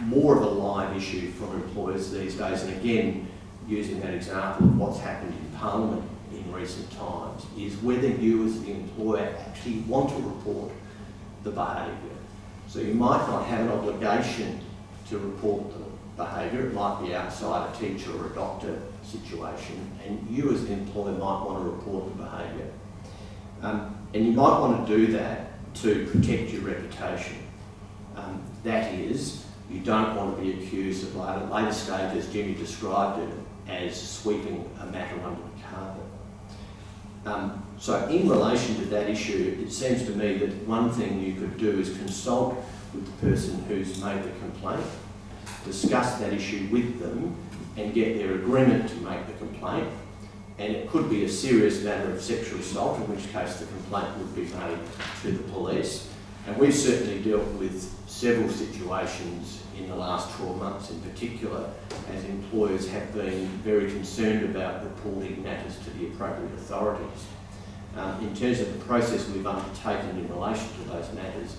more of a live issue for employers these days, and again, using that example of what's happened in Parliament in recent times, is whether you as the employer actually want to report the behaviour. So you might not have an obligation to report the behaviour, it might be outside a teacher or a doctor situation, and you as the employer might want to report the behaviour. And you might want to do that to protect your reputation. That is, you don't want to be accused at later stage, as Jimmy described it, as sweeping a matter under the carpet. So in relation to that issue, it seems to me that one thing you could do is consult with the person who's made the complaint, discuss that issue with them and get their agreement to make the complaint. And it could be a serious matter of sexual assault, in which case the complaint would be made to the police. And we've certainly dealt with several situations in the last 12 months in particular, as employers have been very concerned about reporting matters to the appropriate authorities. In terms of the process we've undertaken in relation to those matters,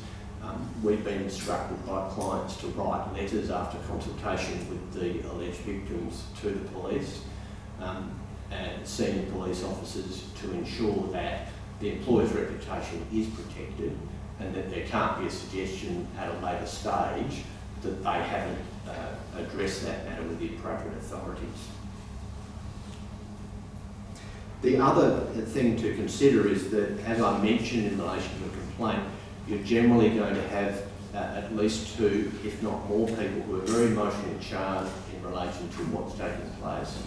we've been instructed by clients to write letters after consultation with the alleged victims to the police and senior police officers to ensure that the employer's reputation is protected and that there can't be a suggestion at a later stage that they haven't addressed that matter with the appropriate authorities. The other thing to consider is that, as I mentioned in relation to a complaint, you're generally going to have at least two, if not more, people who are very emotionally charged in relation to what's taking place.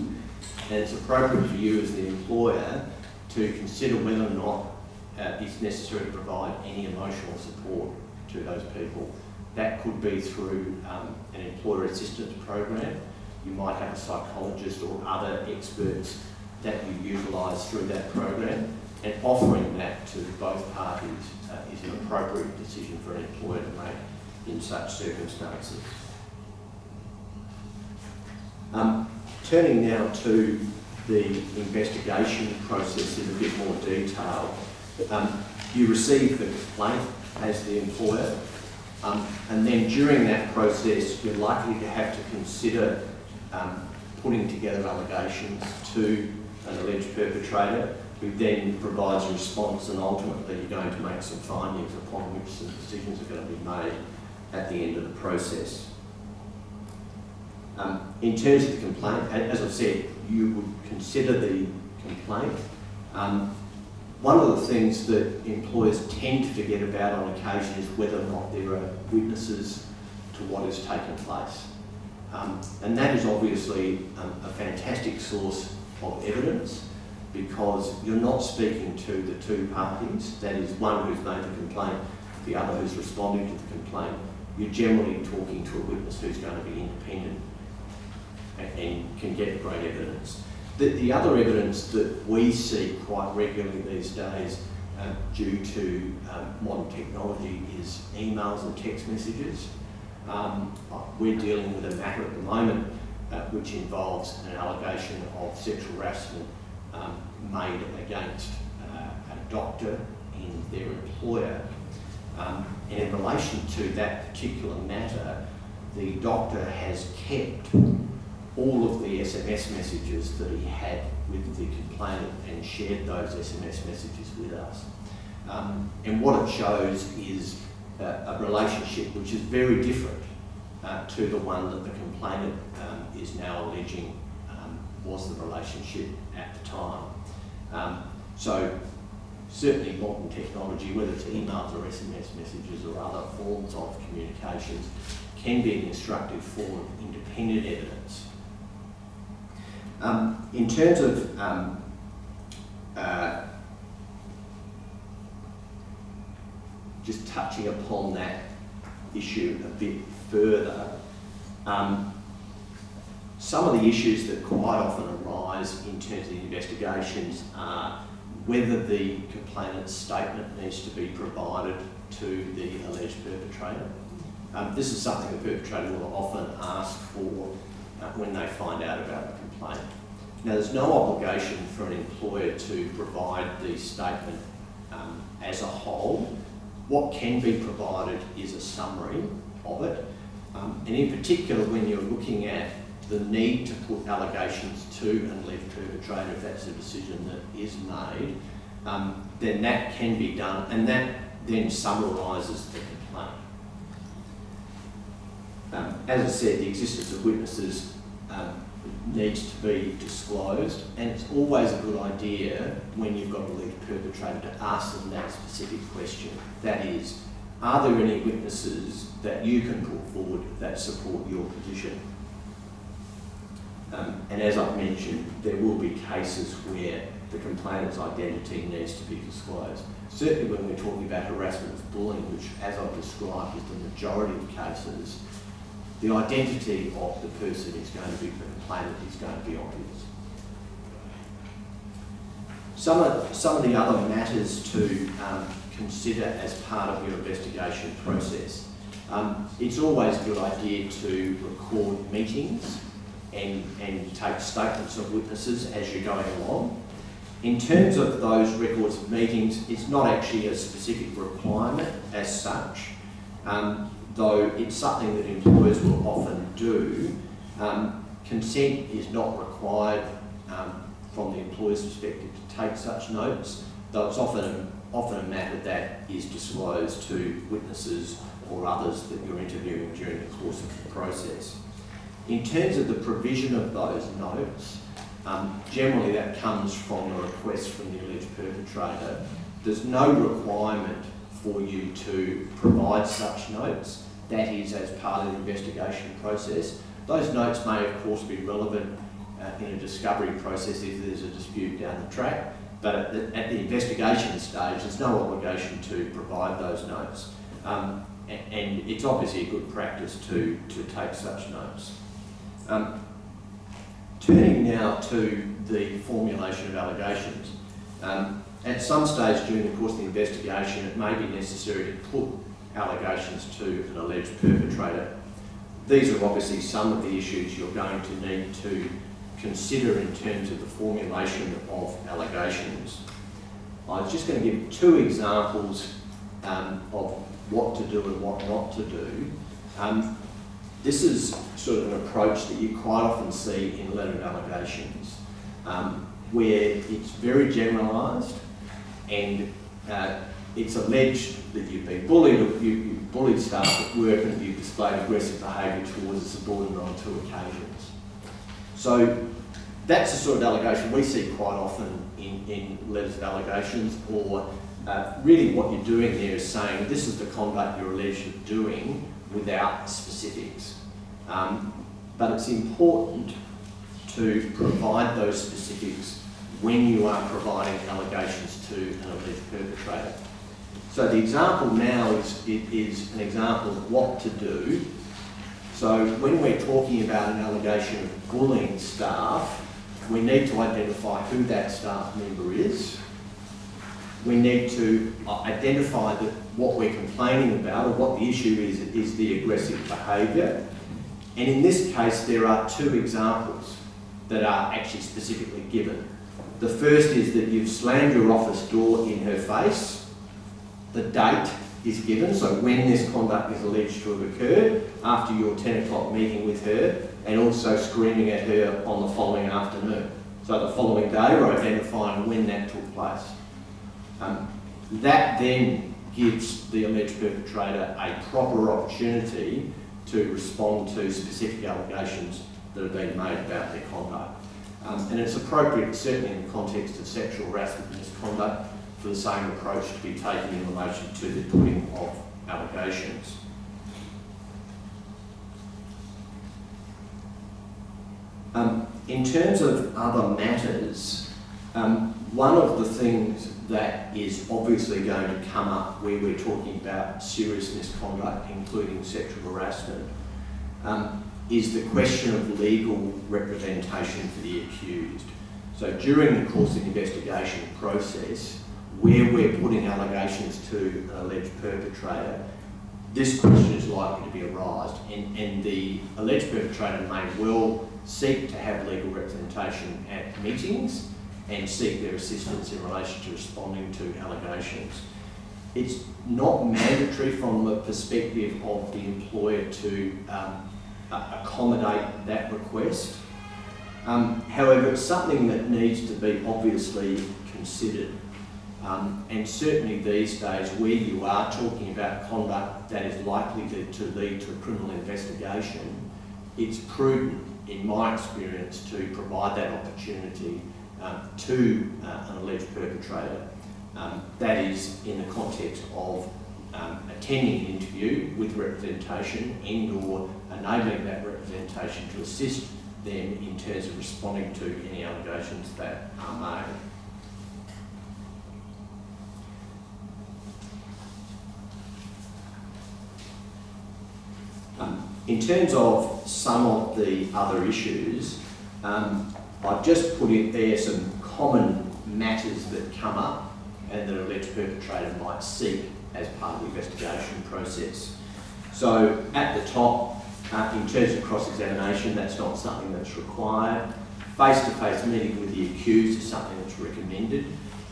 And it's appropriate for you as the employer to consider whether or not it's necessary to provide any emotional support to those people. That could be through an employer assistance program. You might have a psychologist or other experts that you utilise through that program, and offering that to both parties is an appropriate decision for an employer to make in such circumstances. Turning now to the investigation process in a bit more detail. You receive the complaint as the employer, and then during that process you're likely to have to consider putting together allegations to an alleged perpetrator, who then provides a response, and ultimately you're going to make some findings upon which some decisions are going to be made at the end of the process. In terms of the complaint, as I've said, you would consider the complaint. One of the things that employers tend to forget about on occasion is whether or not there are witnesses to what has taken place. And that is obviously a fantastic source of evidence, because you're not speaking to the two parties, that is, one who's made the complaint, the other who's responding to the complaint. You're generally talking to a witness who's going to be independent and can get great evidence. The other evidence that we see quite regularly these days due to modern technology is emails and text messages. We're dealing with a matter at the moment which involves an allegation of sexual harassment made against a doctor and their employer. And in relation to that particular matter, the doctor has kept all of the SMS messages that he had with the complainant and shared those SMS messages with us. And what it shows is a relationship which is very different to the one that the complainant is now alleging was the relationship at the time. So certainly modern technology, whether it's emails or SMS messages or other forms of communications, can be an instructive form of independent evidence. In terms of just touching upon that issue a bit further, some of the issues that quite often arise in terms of the investigations are whether the complainant's statement needs to be provided to the alleged perpetrator. This is something the perpetrator will often ask for when they find out about the complaint. Now, there's no obligation for an employer to provide the statement as a whole. What can be provided is a summary of it, and in particular when you're looking at the need to put allegations to an alleged perpetrator, if that's a decision that is made, then that can be done, and that then summarises the complaint. As I said, the existence of witnesses needs to be disclosed, and it's always a good idea when you've got a alleged perpetrator to ask them that specific question. That is, are there any witnesses that you can put forward that support your position? And as I've mentioned, there will be cases where the complainant's identity needs to be disclosed. Certainly when we're talking about harassment of bullying, which as I've described is the majority of cases, the identity of the person is going to be, the complainant is going to be obvious. Some of the other matters to consider as part of your investigation process. It's always a good idea to record meetings and take statements of witnesses as you're going along. In terms of those records of meetings, it's not actually a specific requirement as such, though it's something that employers will often do. Consent is not required from the employer's perspective to take such notes, though it's often a matter that is disclosed to witnesses or others that you're interviewing during the course of the process. In terms of the provision of those notes, generally that comes from a request from the alleged perpetrator. There's no requirement for you to provide such notes. That is as part of the investigation process. Those notes may of course be relevant in a discovery process if there's a dispute down the track, but at the investigation stage there's no obligation to provide those notes. And it's obviously a good practice to take such notes. Turning now to the formulation of allegations. At some stage during the course of the investigation, it may be necessary to put allegations to an alleged perpetrator. These are obviously some of the issues you're going to need to consider in terms of the formulation of allegations. I was just going to give two examples of what to do and what not to do. This is sort of an approach that you quite often see in letter of allegations, where it's very generalised and it's alleged that you've been bullied, or you've bullied staff at work and you've displayed aggressive behaviour towards a subordinate on 2 occasions. So that's the sort of allegation we see quite often in letters of allegations, or really what you're doing there is saying this is the conduct you're alleged of doing without specifics. But it's important to provide those specifics when you are providing allegations to an alleged perpetrator. So the example now is an example of what to do. So when we're talking about an allegation of bullying staff, we need to identify who that staff member is. We need to identify that what we're complaining about, or what the issue is the aggressive behaviour. And in this case, there are 2 examples that are actually specifically given. The first is that you've slammed your office door in her face. The date is given, so when this conduct is alleged to have occurred, after your 10 o'clock meeting with her, and also screaming at her on the following afternoon. So the following day, we're identifying when that took place. That then gives the alleged perpetrator a proper opportunity to respond to specific allegations that have been made about their conduct. And it's appropriate, certainly in the context of sexual harassment and misconduct, for the same approach to be taken in relation to the putting of allegations. In terms of other matters, one of the things that is obviously going to come up where we're talking about serious misconduct, including sexual harassment, is the question of legal representation for the accused. So during the course of the investigation process, where we're putting allegations to an alleged perpetrator, this question is likely to be arised, and the alleged perpetrator may well seek to have legal representation at meetings and seek their assistance in relation to responding to allegations. It's not mandatory from the perspective of the employer to accommodate that request. However, it's something that needs to be obviously considered. And certainly these days, where you are talking about conduct that is likely to lead to a criminal investigation, it's prudent, in my experience, to provide that opportunity to an alleged perpetrator. That is in the context of attending an interview with representation and/or enabling that representation to assist them in terms of responding to any allegations that are made. In terms of some of the other issues, I've just put in there some common matters that come up and that an alleged perpetrator might seek as part of the investigation process. So at the top, in terms of cross-examination, that's not something that's required. Face-to-face meeting with the accused is something that's recommended.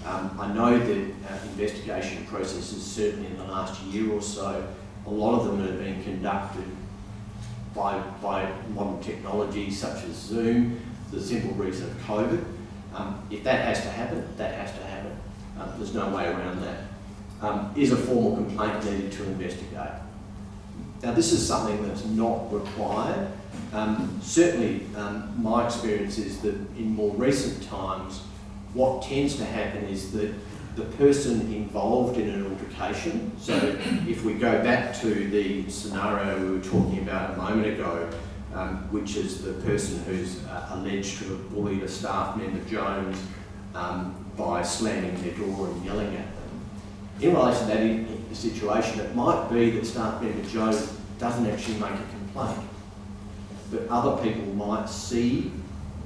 I know that investigation processes, certainly in the last year or so, a lot of them have been conducted by modern technology such as Zoom, for the simple reason of COVID. If that has to happen, that has to happen. There's no way around that. Is a formal complaint needed to investigate? Now, this is something that's not required. Certainly, my experience is that in more recent times, what tends to happen is that the person involved in an altercation, so if we go back to the scenario we were talking about a moment ago, which is the person who's alleged to have bullied a staff member, Jones, by slamming their door and yelling at them. In relation to that situation, it might be that staff member Jones doesn't actually make a complaint, but other people might see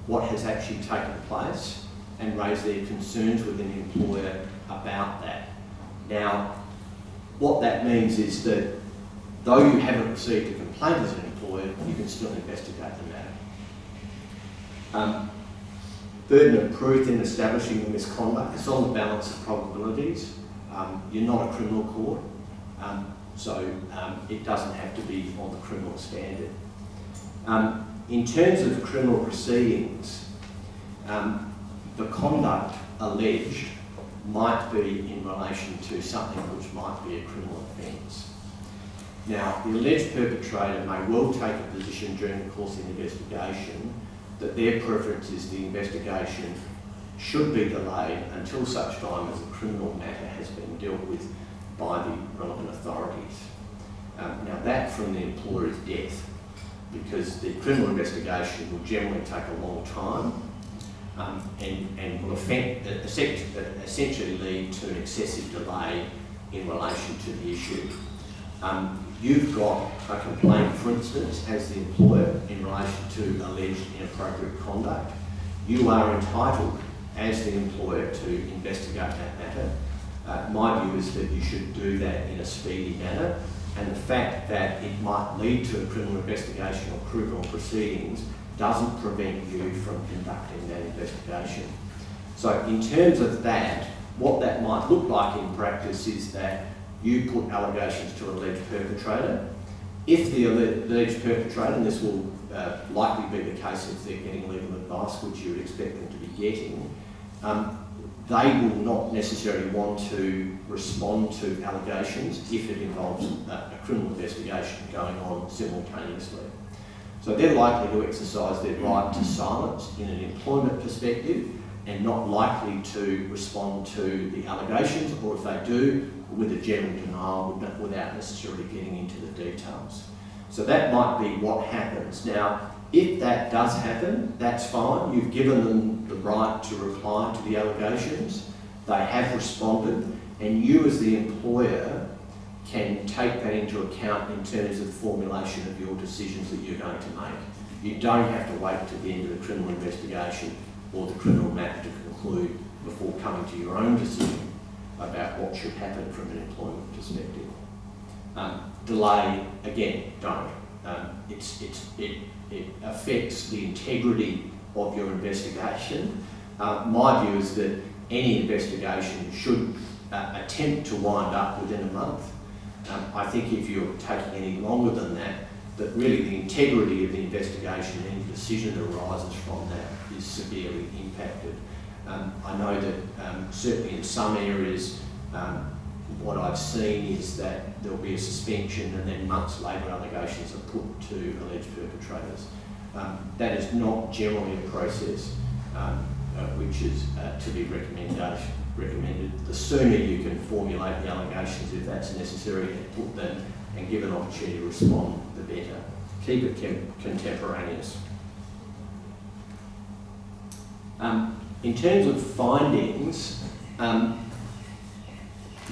what has actually taken place and raise their concerns with an employer about that. Now, what that means is that though you haven't received a complaint as an employer, you can still investigate the matter. Burden of proof in establishing the misconduct. It's on the balance of probabilities. You're not a criminal court, so it doesn't have to be on the criminal standard. In terms of criminal proceedings, the conduct alleged might be in relation to something which might be a criminal offence. Now, the alleged perpetrator may well take a position during the course of the investigation that their preference is the investigation should be delayed until such time as a criminal matter has been dealt with by the relevant authorities. Now, that from the employer's death, because the criminal investigation will generally take a long time and will essentially lead to an excessive delay in relation to the issue. You've got a complaint, for instance, as the employer in relation to alleged inappropriate conduct. You are entitled, as the employer, to investigate that matter. My view is that you should do that in a speedy manner, and the fact that it might lead to a criminal investigation or criminal proceedings doesn't prevent you from conducting that investigation. So in terms of that, what that might look like in practice is that you put allegations to an alleged perpetrator. If the alleged perpetrator, and this will likely be the case if they're getting legal advice, which you would expect them to be getting, they will not necessarily want to respond to allegations if it involves a criminal investigation going on simultaneously. So they're likely to exercise their right to silence in an employment perspective and not likely to respond to the allegations, or if they do, with a general denial without necessarily getting into the details. So that might be what happens. Now, if that does happen, that's fine. You've given them the right to reply to the allegations. They have responded, and you as the employer can take that into account in terms of the formulation of your decisions that you're going to make. You don't have to wait to the end of the criminal investigation or the criminal matter to conclude before coming to your own decision about what should happen from an employment perspective. Delay, again, don't. It affects the integrity of your investigation. My view is that any investigation should attempt to wind up within a month. I think if you're taking any longer than that, that really the integrity of the investigation and any decision that arises from that is severely impacted. I know that certainly in some areas, what I've seen is that there'll be a suspension and then months later allegations are put to alleged perpetrators. That is not generally a process which is to be recommended. The sooner you can formulate the allegations, if that's necessary, and put them and give an opportunity to respond, the better. Keep it contemporaneous. In terms of findings,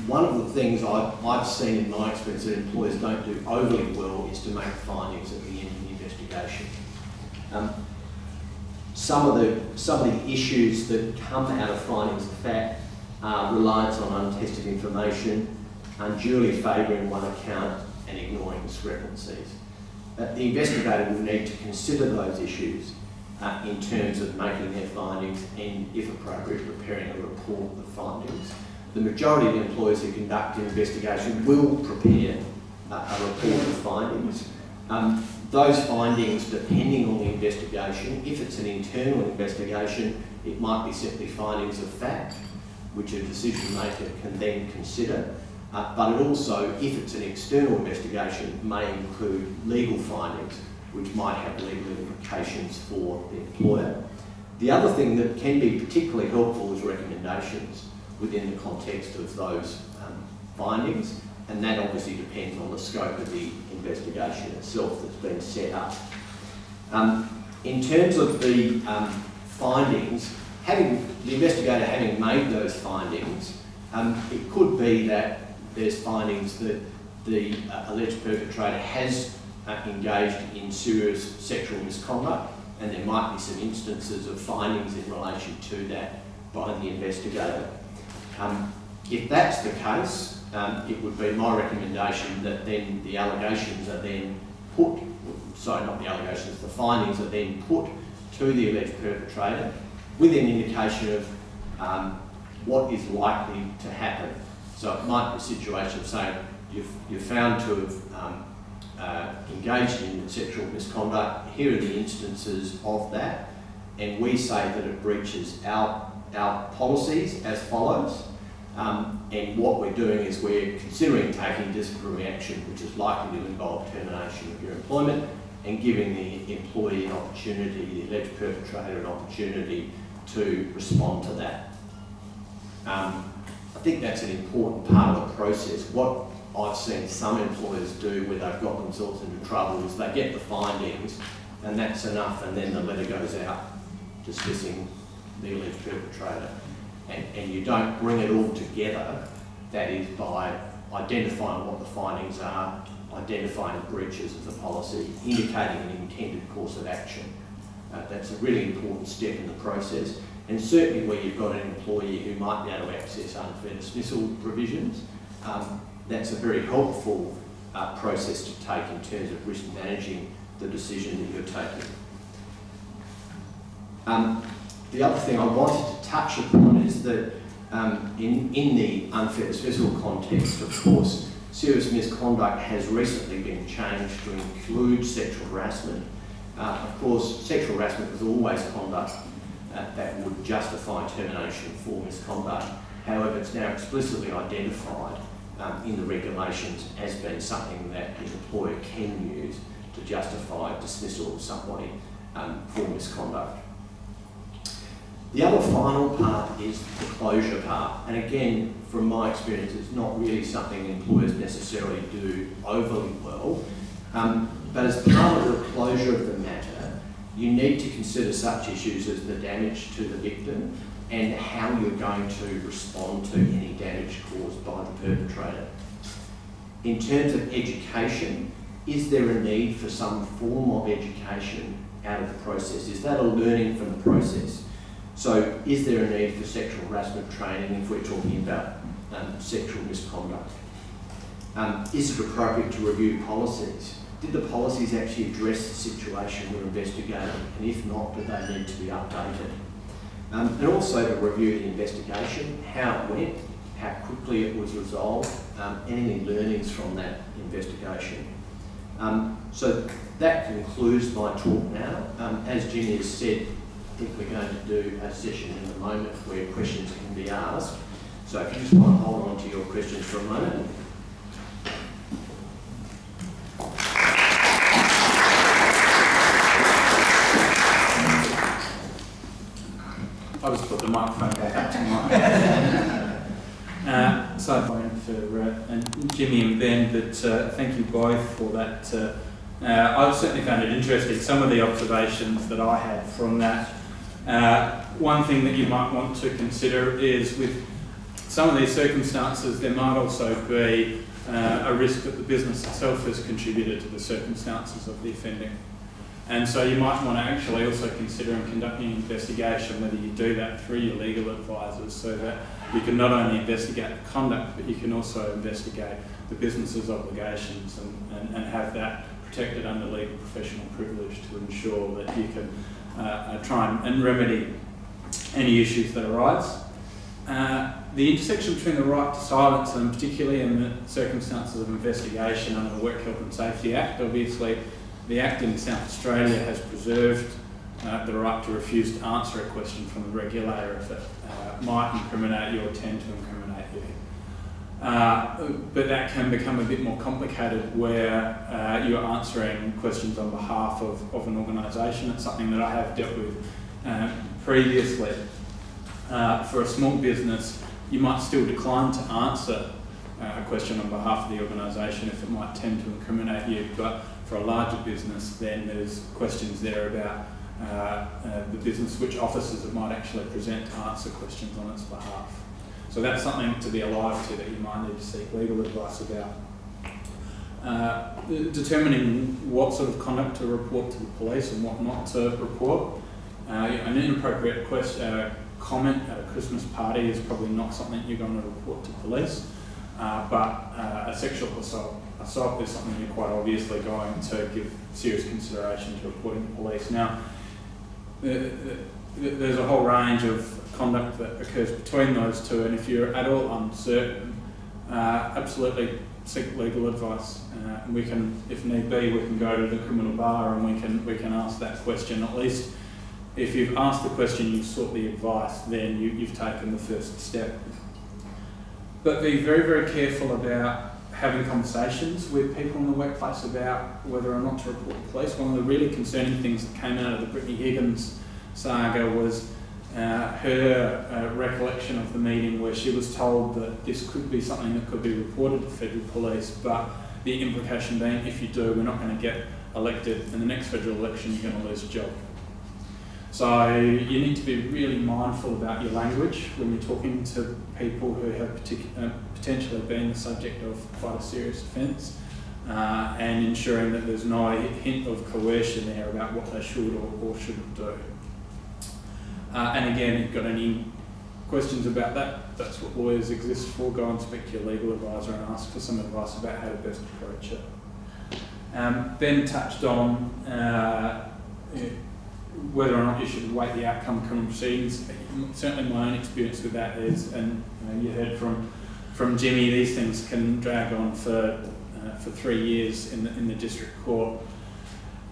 one of the things I've seen in my experience that employers don't do overly well is to make findings at the end of the investigation. Some of the issues that come out of findings of fact are reliance on untested information, unduly favouring one account and ignoring discrepancies. The investigator will need to consider those issues in terms of making their findings and, if appropriate, preparing a report of findings. The majority of the employers who conduct an investigation will prepare a report of findings. Those findings, depending on the investigation, if it's an internal investigation, it might be simply findings of fact, which a decision maker can then consider. But it also, if it's an external investigation, may include legal findings, which might have legal implications for the employer. The other thing that can be particularly helpful is recommendations within the context of those findings, and that obviously depends on the scope of the investigation itself that's been set up. In terms of the findings, the investigator having made those findings, it could be that there's findings that the alleged perpetrator has engaged in serious sexual misconduct, and there might be some instances of findings in relation to that by the investigator. If that's the case, it would be my recommendation that then the allegations are then put, sorry, not the allegations, the findings are then put to the alleged perpetrator with an indication of what is likely to happen. So it might be a situation of saying you're found to have engaged in sexual misconduct. Here are the instances of that, and we say that it breaches our policies as follows. And what we're doing is we're considering taking disciplinary action, which is likely to involve termination of your employment, and giving the employee an opportunity, the alleged perpetrator, an opportunity to respond to that. I think that's an important part of the process. What I've seen some employers do where they've got themselves into trouble is they get the findings and that's enough, and then the letter goes out dismissing the alleged perpetrator. And you don't bring it all together, that is by identifying what the findings are, identifying breaches of the policy, indicating an intended course of action. That's a really important step in the process. And certainly where you've got an employee who might be able to access unfair dismissal provisions, that's a very helpful process to take in terms of risk managing the decision that you're taking. The other thing I wanted to touch upon is that in the unfair dismissal context, of course, serious misconduct has recently been changed to include sexual harassment. Of course, sexual harassment was always conduct that would justify termination for misconduct. However, it's now explicitly identified in the regulations as being something that the employer can use to justify dismissal of somebody for misconduct. The other final part is the closure part, and again, from my experience, it's not really something employers necessarily do overly well, but as part of the closure of the matter, you need to consider such issues as the damage to the victim and how you're going to respond to any damage caused by the perpetrator. In terms of education, is there a need for some form of education out of the process? Is that a learning from the process? So is there a need for sexual harassment training if we're talking about sexual misconduct? Is it appropriate to review policies? Did the policies actually address the situation we're investigating? And if not, do they need to be updated? And also to review the investigation, how it went, how quickly it was resolved, any learnings from that investigation. So that concludes my talk now. As Ginny has said, I think we're going to do a session in a moment where questions can be asked. So if you just want to hold on to your questions for a moment. I'll just put the microphone back up to mine. So for Jimmy and Ben, but thank you both for that. I've certainly found it interesting. Some of the observations that I had from that One thing that you might want to consider is with some of these circumstances, there might also be a risk that the business itself has contributed to the circumstances of the offending. And so you might want to actually also consider in conducting an investigation whether you do that through your legal advisors, so that you can not only investigate the conduct, but you can also investigate the business's obligations and have that protected under legal professional privilege to ensure that you can try and remedy any issues that arise. The intersection between the right to silence and particularly in the circumstances of investigation under the Work Health and Safety Act, obviously the Act in South Australia has preserved the right to refuse to answer a question from the regulator if it might incriminate you or tend to incriminate you. But that can become a bit more complicated where you're answering questions on behalf of an organisation. It's something that I have dealt with previously. For a small business, you might still decline to answer a question on behalf of the organisation if it might tend to incriminate you, but for a larger business, then there's questions there about the business, which officers it might actually present to answer questions on its behalf. So that's something to be alive to that you might need to seek legal advice about. Determining what sort of conduct to report to the police and what not to report. An inappropriate comment at a Christmas party is probably not something you're going to report to police, but a sexual assault is something you're quite obviously going to give serious consideration to reporting to police. Now, there's a whole range of conduct that occurs between those two, and if you're at all uncertain, absolutely seek legal advice. We can, if need be, we can go to the criminal bar and we can ask that question. At least if you've asked the question, you've sought the advice, then you've taken the first step. But be very, very careful about having conversations with people in the workplace about whether or not to report to police. One of the really concerning things that came out of the Brittany Higgins saga was her recollection of the meeting where she was told that this could be something that could be reported to federal police, but the implication being if you do, we're not going to get elected. In the next federal election, you're going to lose a job. So you need to be really mindful about your language when you're talking to people who have potentially been the subject of quite a serious offence, and ensuring that there's no hint of coercion there about what they should or shouldn't do. And again, if you've got any questions about that, that's what lawyers exist for. Go and speak to your legal advisor and ask for some advice about how to best approach it. Ben touched on whether or not you should await the outcome of criminal proceedings. Certainly my own experience with that is, and you heard from Jimmy, these things can drag on for 3 years in the district court,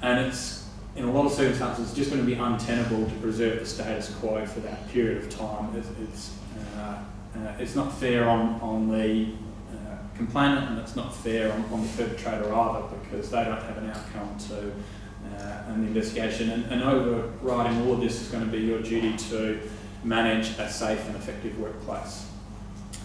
and it's in a lot of circumstances just going to be untenable to preserve the status quo for that period of time. It's not fair on the complainant, and it's not fair on the perpetrator either, because they don't have an outcome to an investigation. And overriding all of this is going to be your duty to manage a safe and effective workplace.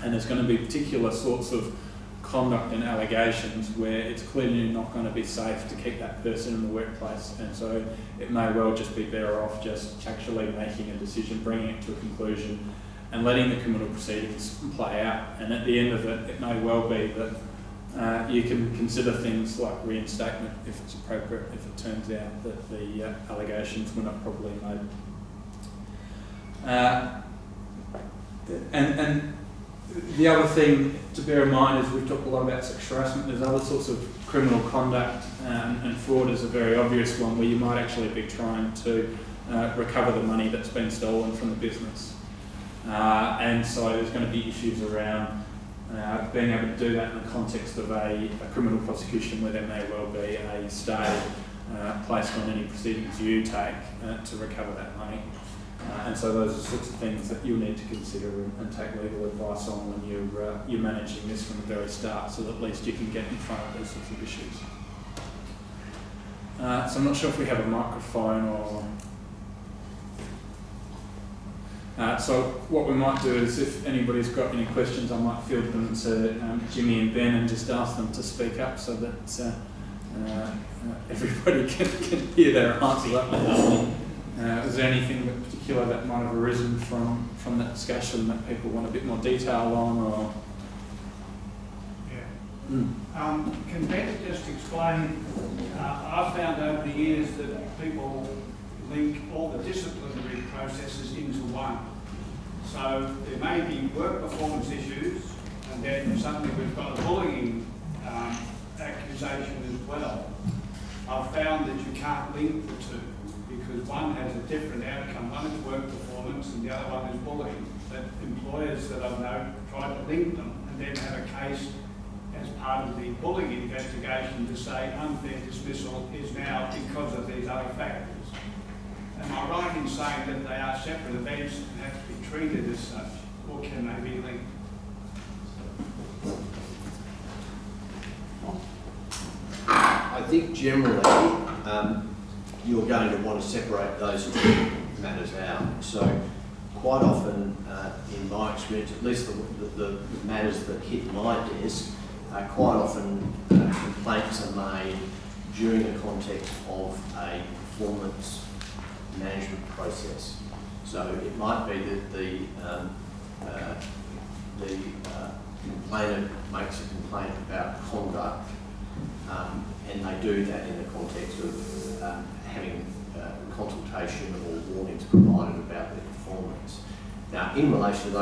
And there's going to be particular sorts of conduct and allegations where it's clearly not going to be safe to keep that person in the workplace, and so it may well just be better off just actually making a decision, bringing it to a conclusion and letting the criminal proceedings play out. And at the end of it, it may well be that you can consider things like reinstatement if it's appropriate, if it turns out that the allegations were not properly made. And the other thing to bear in mind is we've talked a lot about sexual harassment. There's other sorts of criminal conduct, and fraud is a very obvious one where you might actually be trying to recover the money that's been stolen from the business. And so there's going to be issues around being able to do that in the context of a criminal prosecution where there may well be a stay placed on any proceedings you take to recover that money. And so those are sorts of things that you'll need to consider and take legal advice on when you're managing this from the very start, so that at least you can get in front of these sorts of issues. So I'm not sure if we have a microphone or... so what we might do is, if anybody's got any questions, I might field them to Jimmy and Ben and just ask them to speak up so that everybody can hear their answers up. Is there anything in particular that might have arisen from that discussion that people want a bit more detail on, or? Can Ben just explain, I've found over the years that people link all the disciplinary processes into one. So there may be work performance issues, and then suddenly we've got a bullying accusation as well. I've found that you can't link the two, because one has a different outcome. One is work performance and the other one is bullying. That employers that I've known tried to link them and then have a case as part of the bullying investigation to say unfair dismissal is now because of these other factors. Am I right in saying that they are separate events and have to be treated as such, or can they be linked? I think generally you're going to want to separate those two matters out. So quite often, in my experience, at least the matters that hit my desk, quite often complaints are made during the context of a performance management process. So it might be that the complainant makes a complaint about conduct, and they do that in the context of having consultation or warnings provided about their performance. Now, in relation to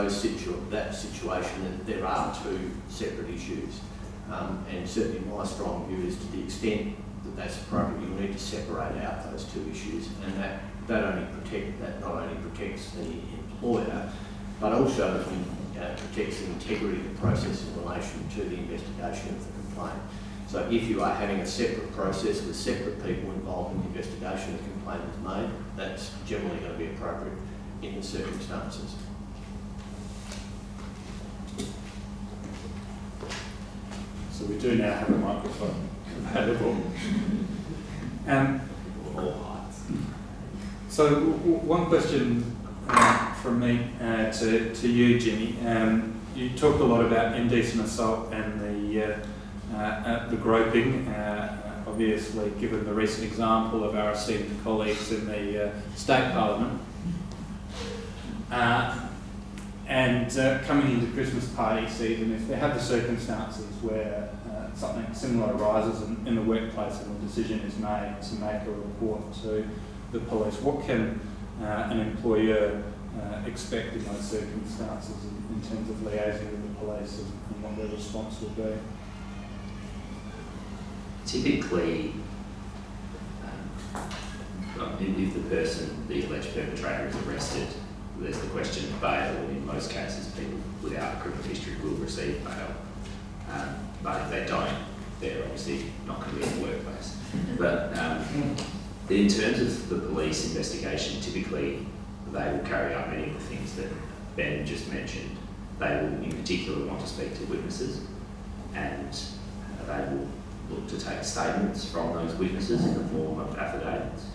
that situation, there are two separate issues, and certainly my strong view is to the extent that that's appropriate, you'll need to separate out those two issues, and that not only protects the employer, but also protects the integrity of the process in relation to the investigation of the complaint. So if you are having a separate process with separate people involved in the investigation the complaint is made, that's generally going to be appropriate in the circumstances. So we do now have a microphone available. So one question from me to you, Jenny. You talked a lot about indecent assault and the groping. Obviously, given the recent example of our esteemed colleagues in the State Parliament. And coming into Christmas party season, if there have the circumstances where something similar arises in the workplace and the decision is made to make a report to the police, what can an employer expect in those circumstances in terms of liaising with the police and what their response will be? Typically, if the alleged perpetrator is arrested, there's the question of bail. In most cases, people without a criminal history will receive bail. But if they don't, they're obviously not going to be in the workplace. But in terms of the police investigation, typically they will carry out many of the things that Ben just mentioned. They will in particular want to speak to witnesses, and they will look to take statements from those witnesses in the form of affidavits,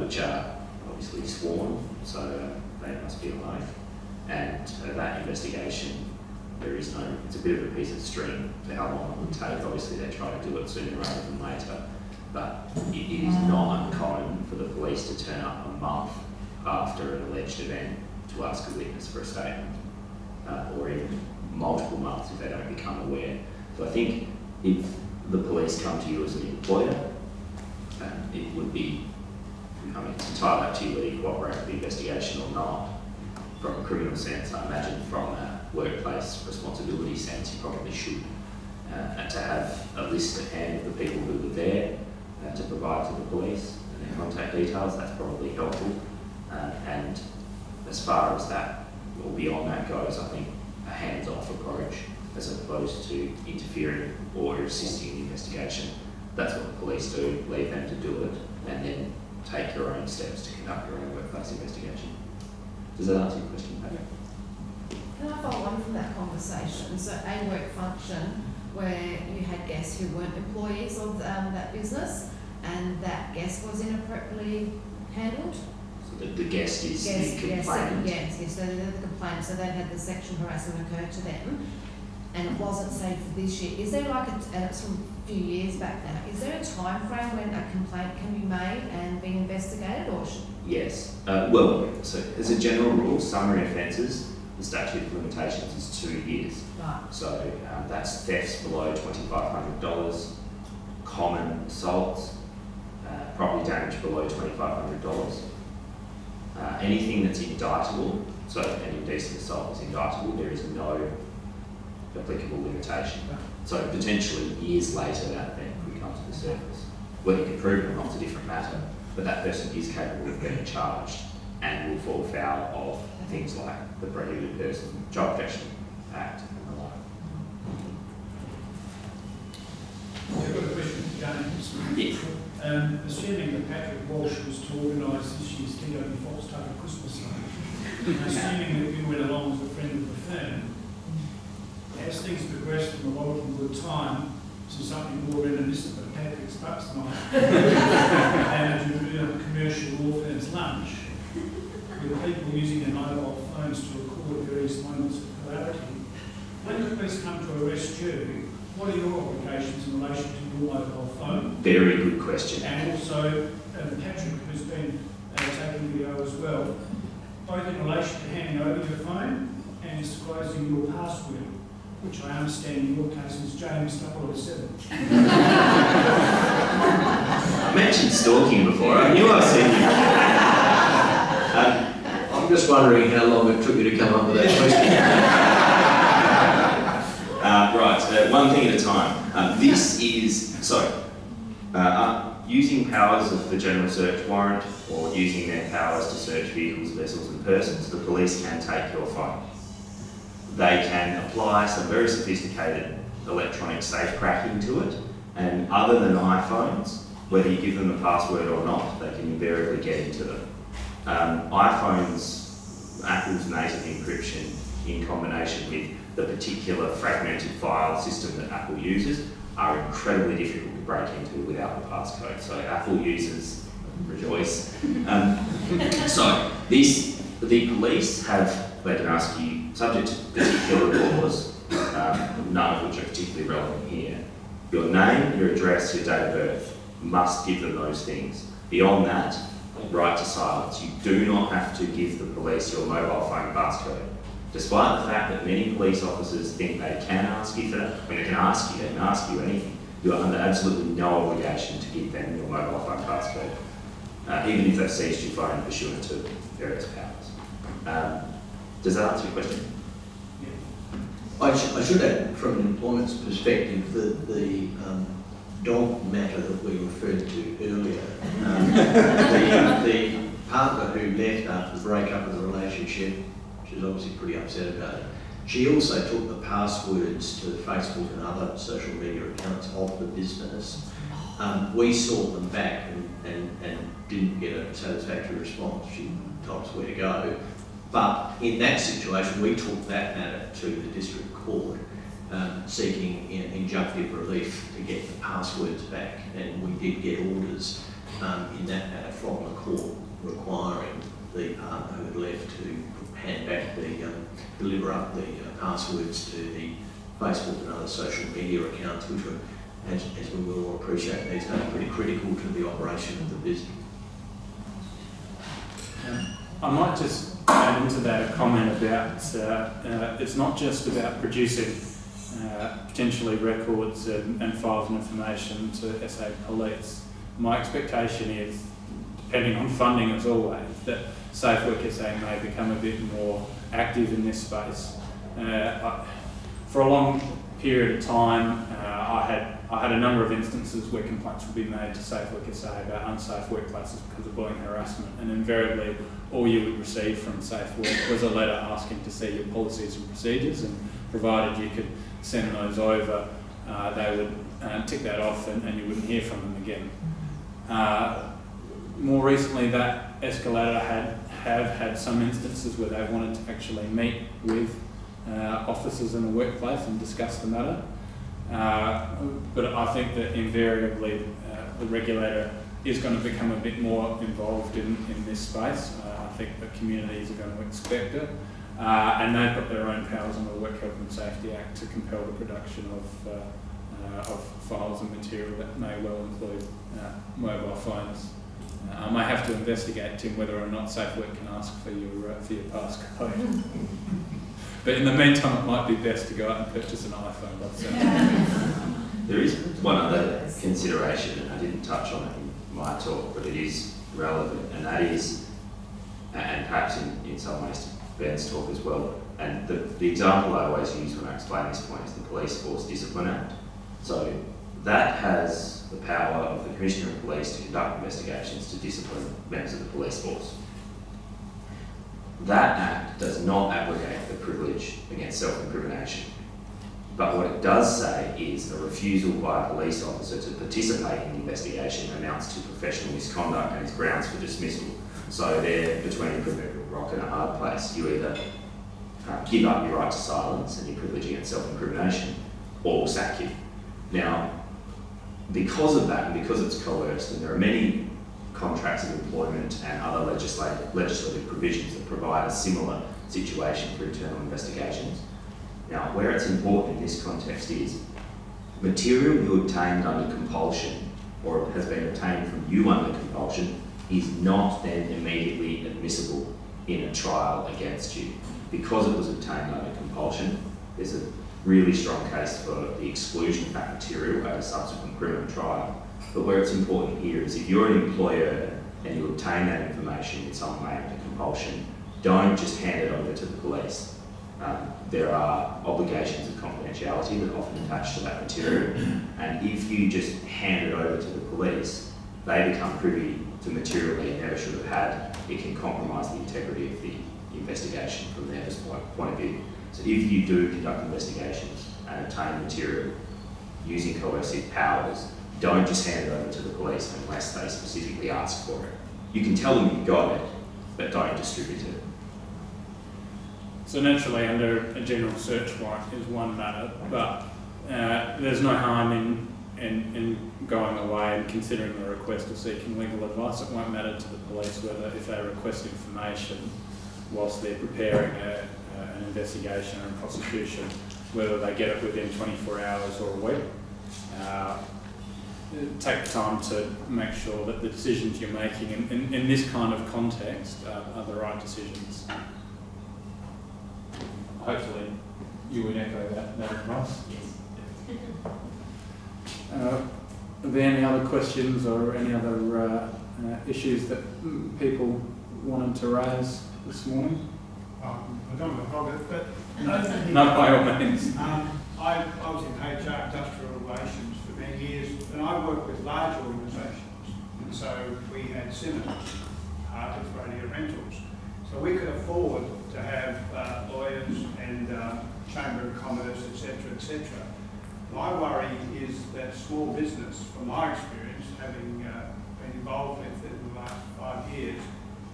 which are obviously sworn, so they must be on oath. And that investigation, it's a bit of a piece of string to how long it would take. Obviously they try to do it sooner rather than later, but it is not uncommon for the police to turn up a month after an alleged event to ask a witness for a statement, or even multiple months if they don't become aware. So I think if the police come to you as an employer, it would be, it's entirely up to you whether you cooperate with the investigation or not. From a criminal sense, I imagine from a workplace responsibility sense, you probably should. And to have a list at hand of the people who were there to provide to the police and their contact details, that's probably helpful. And as far as that, or beyond that goes, I think a hands-off approach as opposed to interfering or assisting in the investigation. That's what the police do, leave them to do it, and then take your own steps to conduct your own workplace investigation. Does that answer your question, Pat? Can I follow on from that conversation? So a work function where you had guests who weren't employees of that business and that guest was inappropriately handled? So the guest is the complainant? Yes, so they're the complainant, so they've had the sexual harassment occur to them and it wasn't safe for this year. Is there and it's from a few years back now, is there a time frame when a complaint can be made and be investigated investigated, or should? Yes. Well, so as a general rule, summary offences, the statute of limitations is 2 years. Right. So that's thefts below $2,500, common assaults, property damage below $2,500. Anything that's indictable, so an indecent assault is indictable, there is no applicable limitation. So potentially years later that event could come to the surface. Whether you can prove it or not is a different matter, but that person is capable of being charged and will fall foul of things like the Prohibited Person Child Protection Act and the like. I've got a question for James. Yes. Assuming that Patrick Walsh was to organise this year's Tito Fox Tucker Christmas lunch, and assuming that you went along as a friend of the firm, as things progressed from a lot of good time to something more reminiscent of Patrick's Bucks night and a commercial law firm's lunch, with people using their mobile phones to record various moments of hilarity, when the police come to arrest you, what are your obligations in relation to your mobile phone? Very good question. And also, Patrick, who's been taking video as well, both in relation to handing over your phone and disclosing your password, which I understand in your case is James007. I mentioned stalking before. I knew I seen you. I'm just wondering how long it took you to come up with that question. Right, one thing at a time. This is, using powers of the general search warrant or using their powers to search vehicles, vessels and persons, the police can take your phone. They can apply some very sophisticated electronic safe cracking to it, and other than iPhones, whether you give them a password or not, they can invariably get into them. iPhones, Apple's native encryption in combination with the particular fragmented file system that Apple uses are incredibly difficult to break into without the passcode. So Apple users rejoice. The police have, they can ask you, subject to particular laws, none of which are particularly relevant here, your name, your address, your date of birth, must give them those things. Beyond that, right to silence. You do not have to give the police your mobile phone passcode. Despite the fact that many police officers think they can ask you for that, when they can ask you anything, you are under absolutely no obligation to give them your mobile phone passcode, even if they've seized your phone pursuant to various powers. Does that answer your question? I should add, from an employment's perspective, that the dog matter that we referred to earlier, the partner who left after the breakup of the relationship, she was obviously pretty upset about it. She also took the passwords to Facebook and other social media accounts of the business. We sought them back and didn't get a satisfactory response. She told us where to go. But in that situation, we took that matter to the district court, seeking injunctive relief to get the passwords back, and we did get orders in that matter from the court requiring the partner who had left to hand back deliver up the passwords to the Facebook and other social media accounts, which were, as we will all appreciate these days, pretty critical to the operation of the business. I might just add into that a comment about it's not just about producing potentially records and files and information to SA Police. My expectation is, depending on funding as always, that Safe Work SA may become a bit more active in this space. For a long period of time, I had a number of instances where complaints would be made to Safe Work SA about unsafe workplaces because of bullying harassment, and invariably all you would receive from Safe Work was a letter asking to see your policies and procedures, and provided you could send those over, they would tick that off and you wouldn't hear from them again. More recently, that escalator have had some instances where they wanted to actually meet with officers in the workplace and discuss the matter. But I think that invariably the regulator is going to become a bit more involved in this space. I think the communities are going to expect it. And they've got their own powers under the Work Health and Safety Act to compel the production of files and material that may well include mobile phones I may have to investigate, Tim, whether or not SafeWork can ask for your passcode. But in the meantime, it might be best to go out and purchase an iPhone. There is one other consideration, and I didn't touch on it in my talk, but it is relevant, and that is, and perhaps in some ways to Ben's talk as well, and the example I always use when I explain this point is the Police Force Discipline Act. So that has the power of the Commissioner of Police to conduct investigations to discipline members of the police force. That act does not abrogate the privilege against self-incrimination. But what it does say is a refusal by a police officer to participate in the investigation amounts to professional misconduct and is grounds for dismissal. So they're between a rock and a hard place. You either give up your right to silence and your privilege against self-incrimination, or we'll sack you. Now, because of that, and because it's coerced, and there are many contracts of employment and other legislative provisions that provide a similar situation for internal investigations. Now, where it's important in this context is material you obtained under compulsion or has been obtained from you under compulsion is not then immediately admissible in a trial against you. Because it was obtained under compulsion, there's a really strong case for the exclusion of that material at a subsequent criminal trial. But where it's important here is if you're an employer and you obtain that information in some way under compulsion, don't just hand it over to the police. There are obligations of confidentiality that often attach to that material, and if you just hand it over to the police, they become privy to material they never should have had. It can compromise the integrity of the investigation from their point of view. So if you do conduct investigations and obtain material using coercive powers, don't just hand it over to the police unless they specifically ask for it. You can tell them you got it, but don't distribute it. So naturally, under a general search warrant is one matter, but there's no harm in going away and considering the request or seeking legal advice. It won't matter to the police whether if they request information whilst they're preparing an investigation or a prosecution, whether they get it within 24 hours or a week. Take the time to make sure that the decisions you're making in this kind of context are the right decisions. Hopefully you would echo that advice. Yes. Are there any other questions or any other issues that people wanted to raise this morning? I don't want to hog it, but No, by all means. I was in HR, industrial relations, for many years, and I worked with large organisations, and so we had cinemas, with radio rentals. So we could afford to have lawyers and Chamber of Commerce, etc., etc. My worry is that small business, from my experience, having been involved with it in the last 5 years,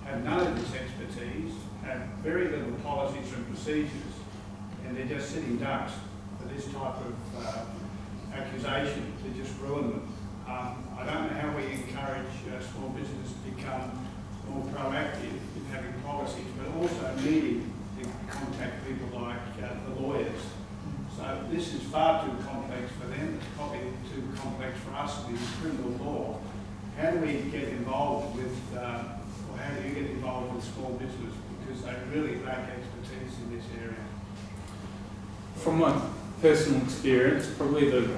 have none of this expertise, have very little policies and procedures, and they're just sitting ducks for this type of accusation to just ruin them. I don't know how we encourage small business to become more proactive in having policies, but also needing to contact people like the lawyers. So this is far too complex for them. It's probably too complex for us in criminal law. How do we get involved with, or how do you get involved with small business? Because they really lack expertise in this area. From my personal experience, probably the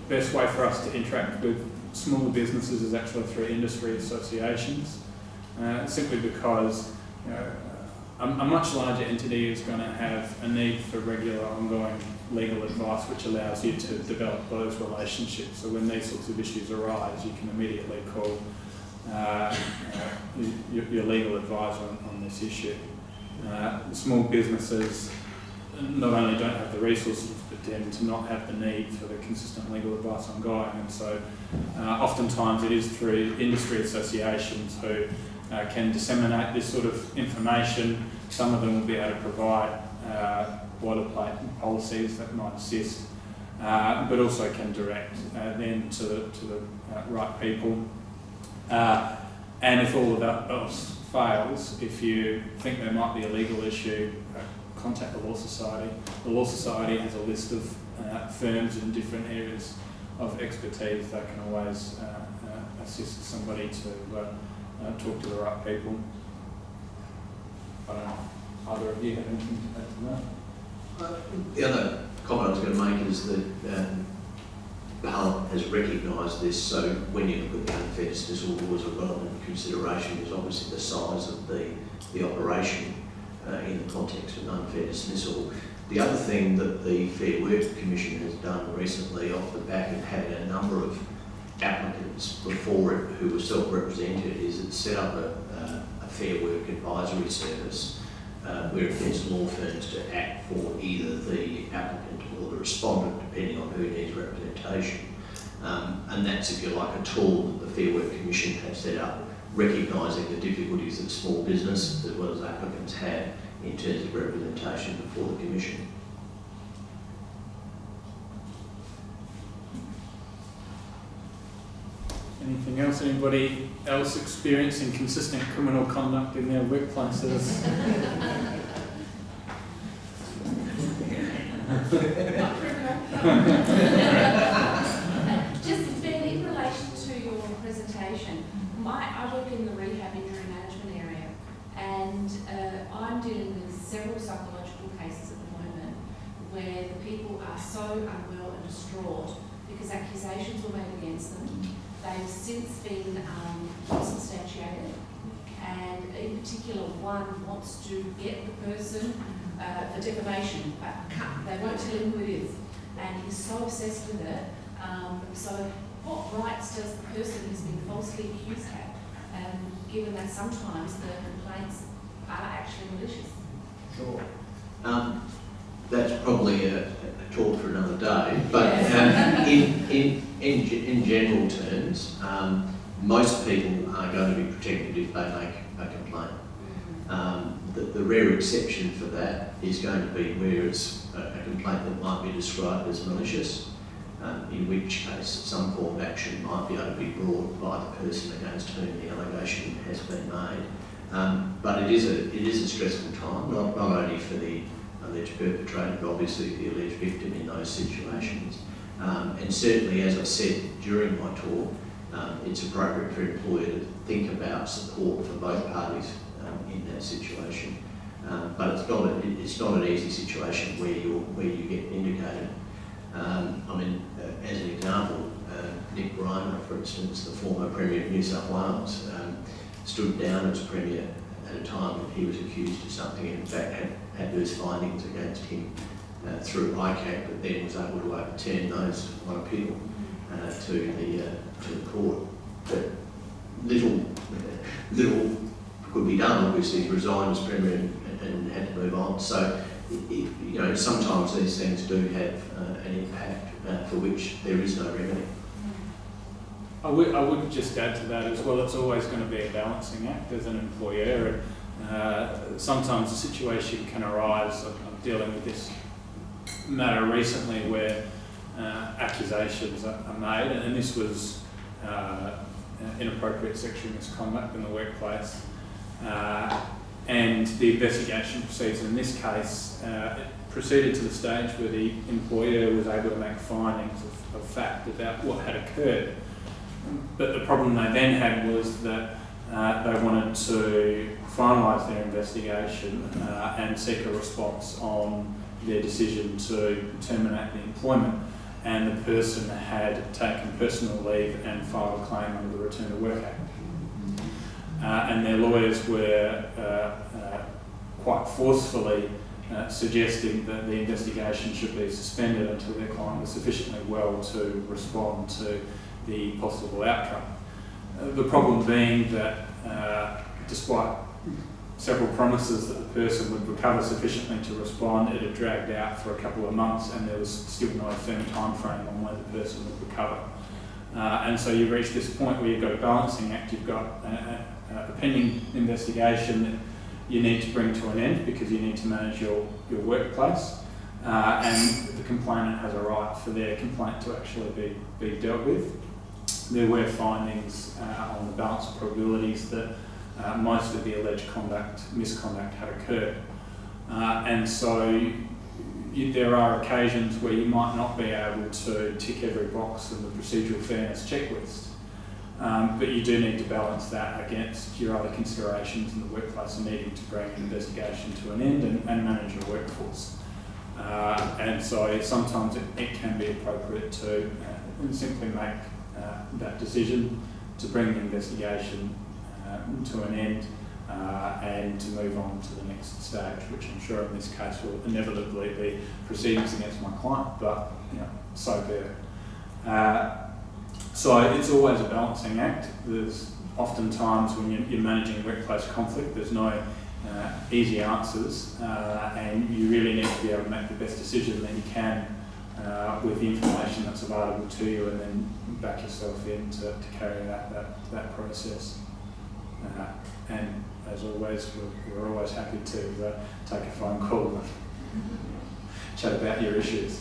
best way for us to interact with smaller businesses is actually through industry associations, simply because a much larger entity is going to have a need for regular ongoing legal advice, which allows you to develop those relationships. So when these sorts of issues arise, you can immediately call your legal advisor on this issue. Small businesses not only don't have the resources, but tend to not have the need for the consistent legal advice ongoing, and so oftentimes it is through industry associations who can disseminate this sort of information. Some of them will be able to provide boilerplate policies that might assist, but also can direct them to the right people. And if all of that else fails, if you think there might be a legal issue, contact the Law Society. The Law Society has a list of firms in different areas of expertise that can always assist somebody to talk to the right people. I don't know, either of you have anything to add to that? The other comment I was going to make is that Parliament has recognised this, so when you look at the unfair dismissal laws, a relevant consideration is obviously the size of the operation in the context of unfair dismissal. The other thing that the Fair Work Commission has done recently, off the back of having a number of applicants before it who were self-represented, is it set up a Fair Work advisory service where it gets law firms to act for either the applicant or the respondent, depending on who needs representation. And that's, if you like, a tool that the Fair Work Commission has set up, recognising the difficulties that small business as well as applicants have in terms of representation before the Commission. Anything else? Anybody else experiencing consistent criminal conduct in their workplaces? Just Ben, in relation to your presentation, I work in the rehab injury management area, and I'm dealing with several psychological cases at the moment where the people are so unwell and distraught because accusations were made against them. They've since been substantiated, and in particular one wants to get the person for defamation, but they won't tell him who it is, and he's so obsessed with it. So what rights does the person who's been falsely accused have, given that sometimes the complaints are actually malicious? Sure. That's probably a talk for another day, but in general terms, most people are going to be protected if they make a complaint. The rare exception for that is going to be where it's a complaint that might be described as malicious, in which case some form of action might be able to be brought by the person against whom the allegation has been made. But it is a stressful time, not only for the alleged perpetrator, but obviously the alleged victim in those situations. And certainly, as I said during my talk, it's appropriate for an employer to think about support for both parties in that situation. But it's not an easy situation where you get vindicated. I mean, as an example, Nick Reimer, for instance, the former Premier of New South Wales, stood down as Premier at a time that he was accused of something and in fact had adverse findings against him through ICAC, but then was able to overturn those on appeal to the court. But little could be done. Obviously, he resigned as Premier and had to move on. So, sometimes these things do have an impact for which there is no remedy. I would just add to that as well, it's always going to be a balancing act as an employer. Sometimes a situation can arise. I'm dealing with this matter recently where accusations are made, and this was inappropriate sexual misconduct in the workplace. And the investigation proceeds. In this case, it proceeded to the stage where the employer was able to make findings of fact about what had occurred. But the problem they then had was that they wanted to finalise their investigation and seek a response on their decision to terminate the employment. And the person had taken personal leave and filed a claim under the Return to Work Act. And their lawyers were quite forcefully suggesting that the investigation should be suspended until their client was sufficiently well to respond to the possible outcome. The problem being that despite several promises that the person would recover sufficiently to respond, it had dragged out for a couple of months and there was still no firm time frame on when the person would recover. And so you reach this point where you've got a balancing act, you've got a pending investigation that you need to bring to an end because you need to manage your workplace, and the complainant has a right for their complaint to actually be dealt with. There were findings on the balance of probabilities that most of the alleged misconduct had occurred. And so there are occasions where you might not be able to tick every box in the procedural fairness checklist. But you do need to balance that against your other considerations in the workplace and needing to bring an investigation to an end and manage your workforce. And so sometimes it can be appropriate to simply make that decision to bring the investigation to an end and to move on to the next stage, which I'm sure in this case will inevitably be proceedings against my client, but so be it. So it's always a balancing act. There's often times when you're managing workplace conflict, there's no easy answers, and you really need to be able to make the best decision that you can with the information that's available to you, and then back yourself in to carry out that process. And as always, we're always happy to take a phone call and chat about your issues.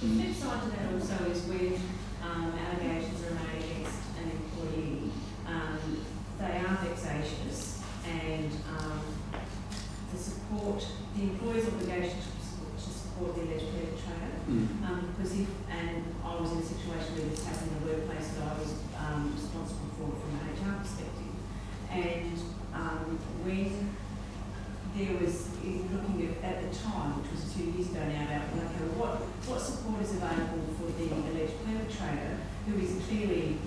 The flip side to that also is when allegations are made against an employee, they are vexatious, and the employee's obligation to support the alleged perpetrator. Because I was in a situation where this happened in the workplace that I was responsible for from an HR perspective, and when there was looking at the time, which was 2 years ago now, about okay, what support is available for the alleged perpetrator who is clearly,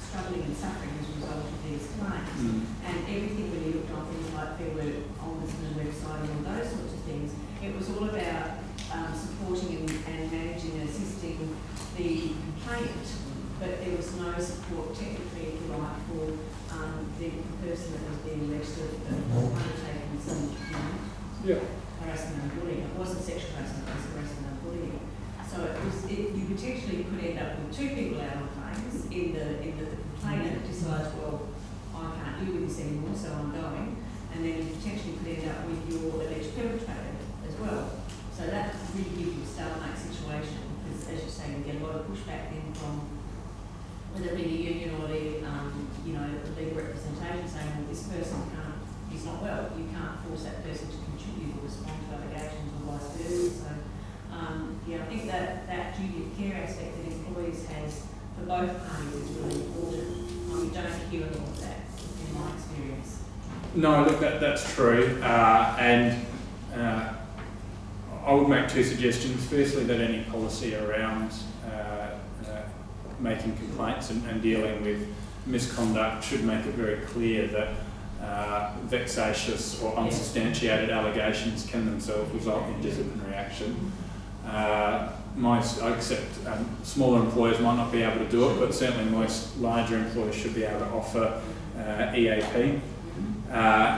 struggling and suffering as a result of these claims. And everything when you looked on things like there were ombudsman website and all those sorts of things, it was all about supporting and managing and assisting the complainant, but there was no support technically, if you like, for the person that was being alleged to have undertaken some harassment and bullying. It wasn't sexual harassment, it was harassment and bullying. So you potentially could end up with 2 people out on claims in the complainant decides, well, I can't deal with this anymore, so I'm going, and then you potentially could end up with your alleged perpetrator as well. So that really gives you a stalemate situation, because as you say, you get a lot of pushback then from whether it be the union or the legal representation saying, well, this person he's not well, you can't force that person to contribute or respond to allegations or vice versa. So I think that duty of care aspect that employees has for both parties is really important. You don't hear a lot of that in my experience. No, look, that's true, and I would make 2 suggestions. Firstly, that any policy around making complaints and dealing with misconduct should make it very clear that vexatious or unsubstantiated allegations can themselves result in disciplinary action. I accept smaller employers might not be able to do it, but certainly most larger employers should be able to offer EAP,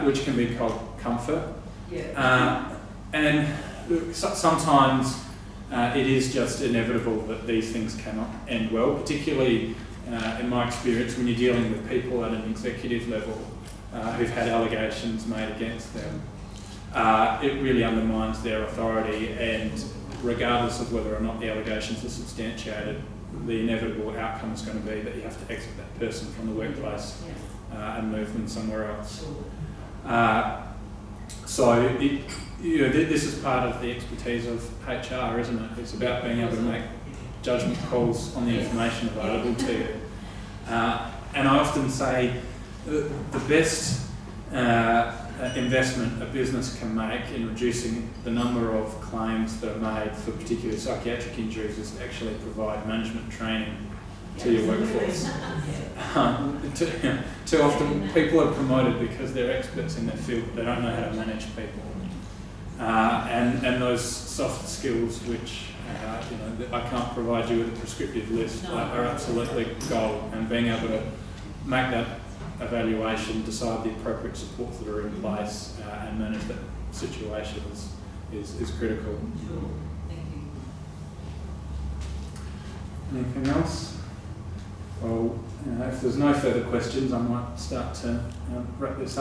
which can be called comfort. And sometimes it is just inevitable that these things cannot end well, particularly in my experience when you're dealing with people at an executive level who've had allegations made against them. It really undermines their authority, and regardless of whether or not the allegations are substantiated, the inevitable outcome is going to be that you have to exit that person from the workplace and move them somewhere else. So this is part of the expertise of HR, isn't it? It's about being able to make judgment calls on the information available to you. And I often say the best investment a business can make in reducing the number of claims that are made for particular psychiatric injuries is to actually provide management training to your workforce. Too often people are promoted because they're experts in their field, but they don't know how to manage people. And those soft skills which I can't provide you with a prescriptive list are absolutely gold, and being able to make that evaluation, decide the appropriate supports that are in place and manage that situation is critical. Sure. Thank you. Anything else? Well, if there's no further questions, I might start to wrap this up.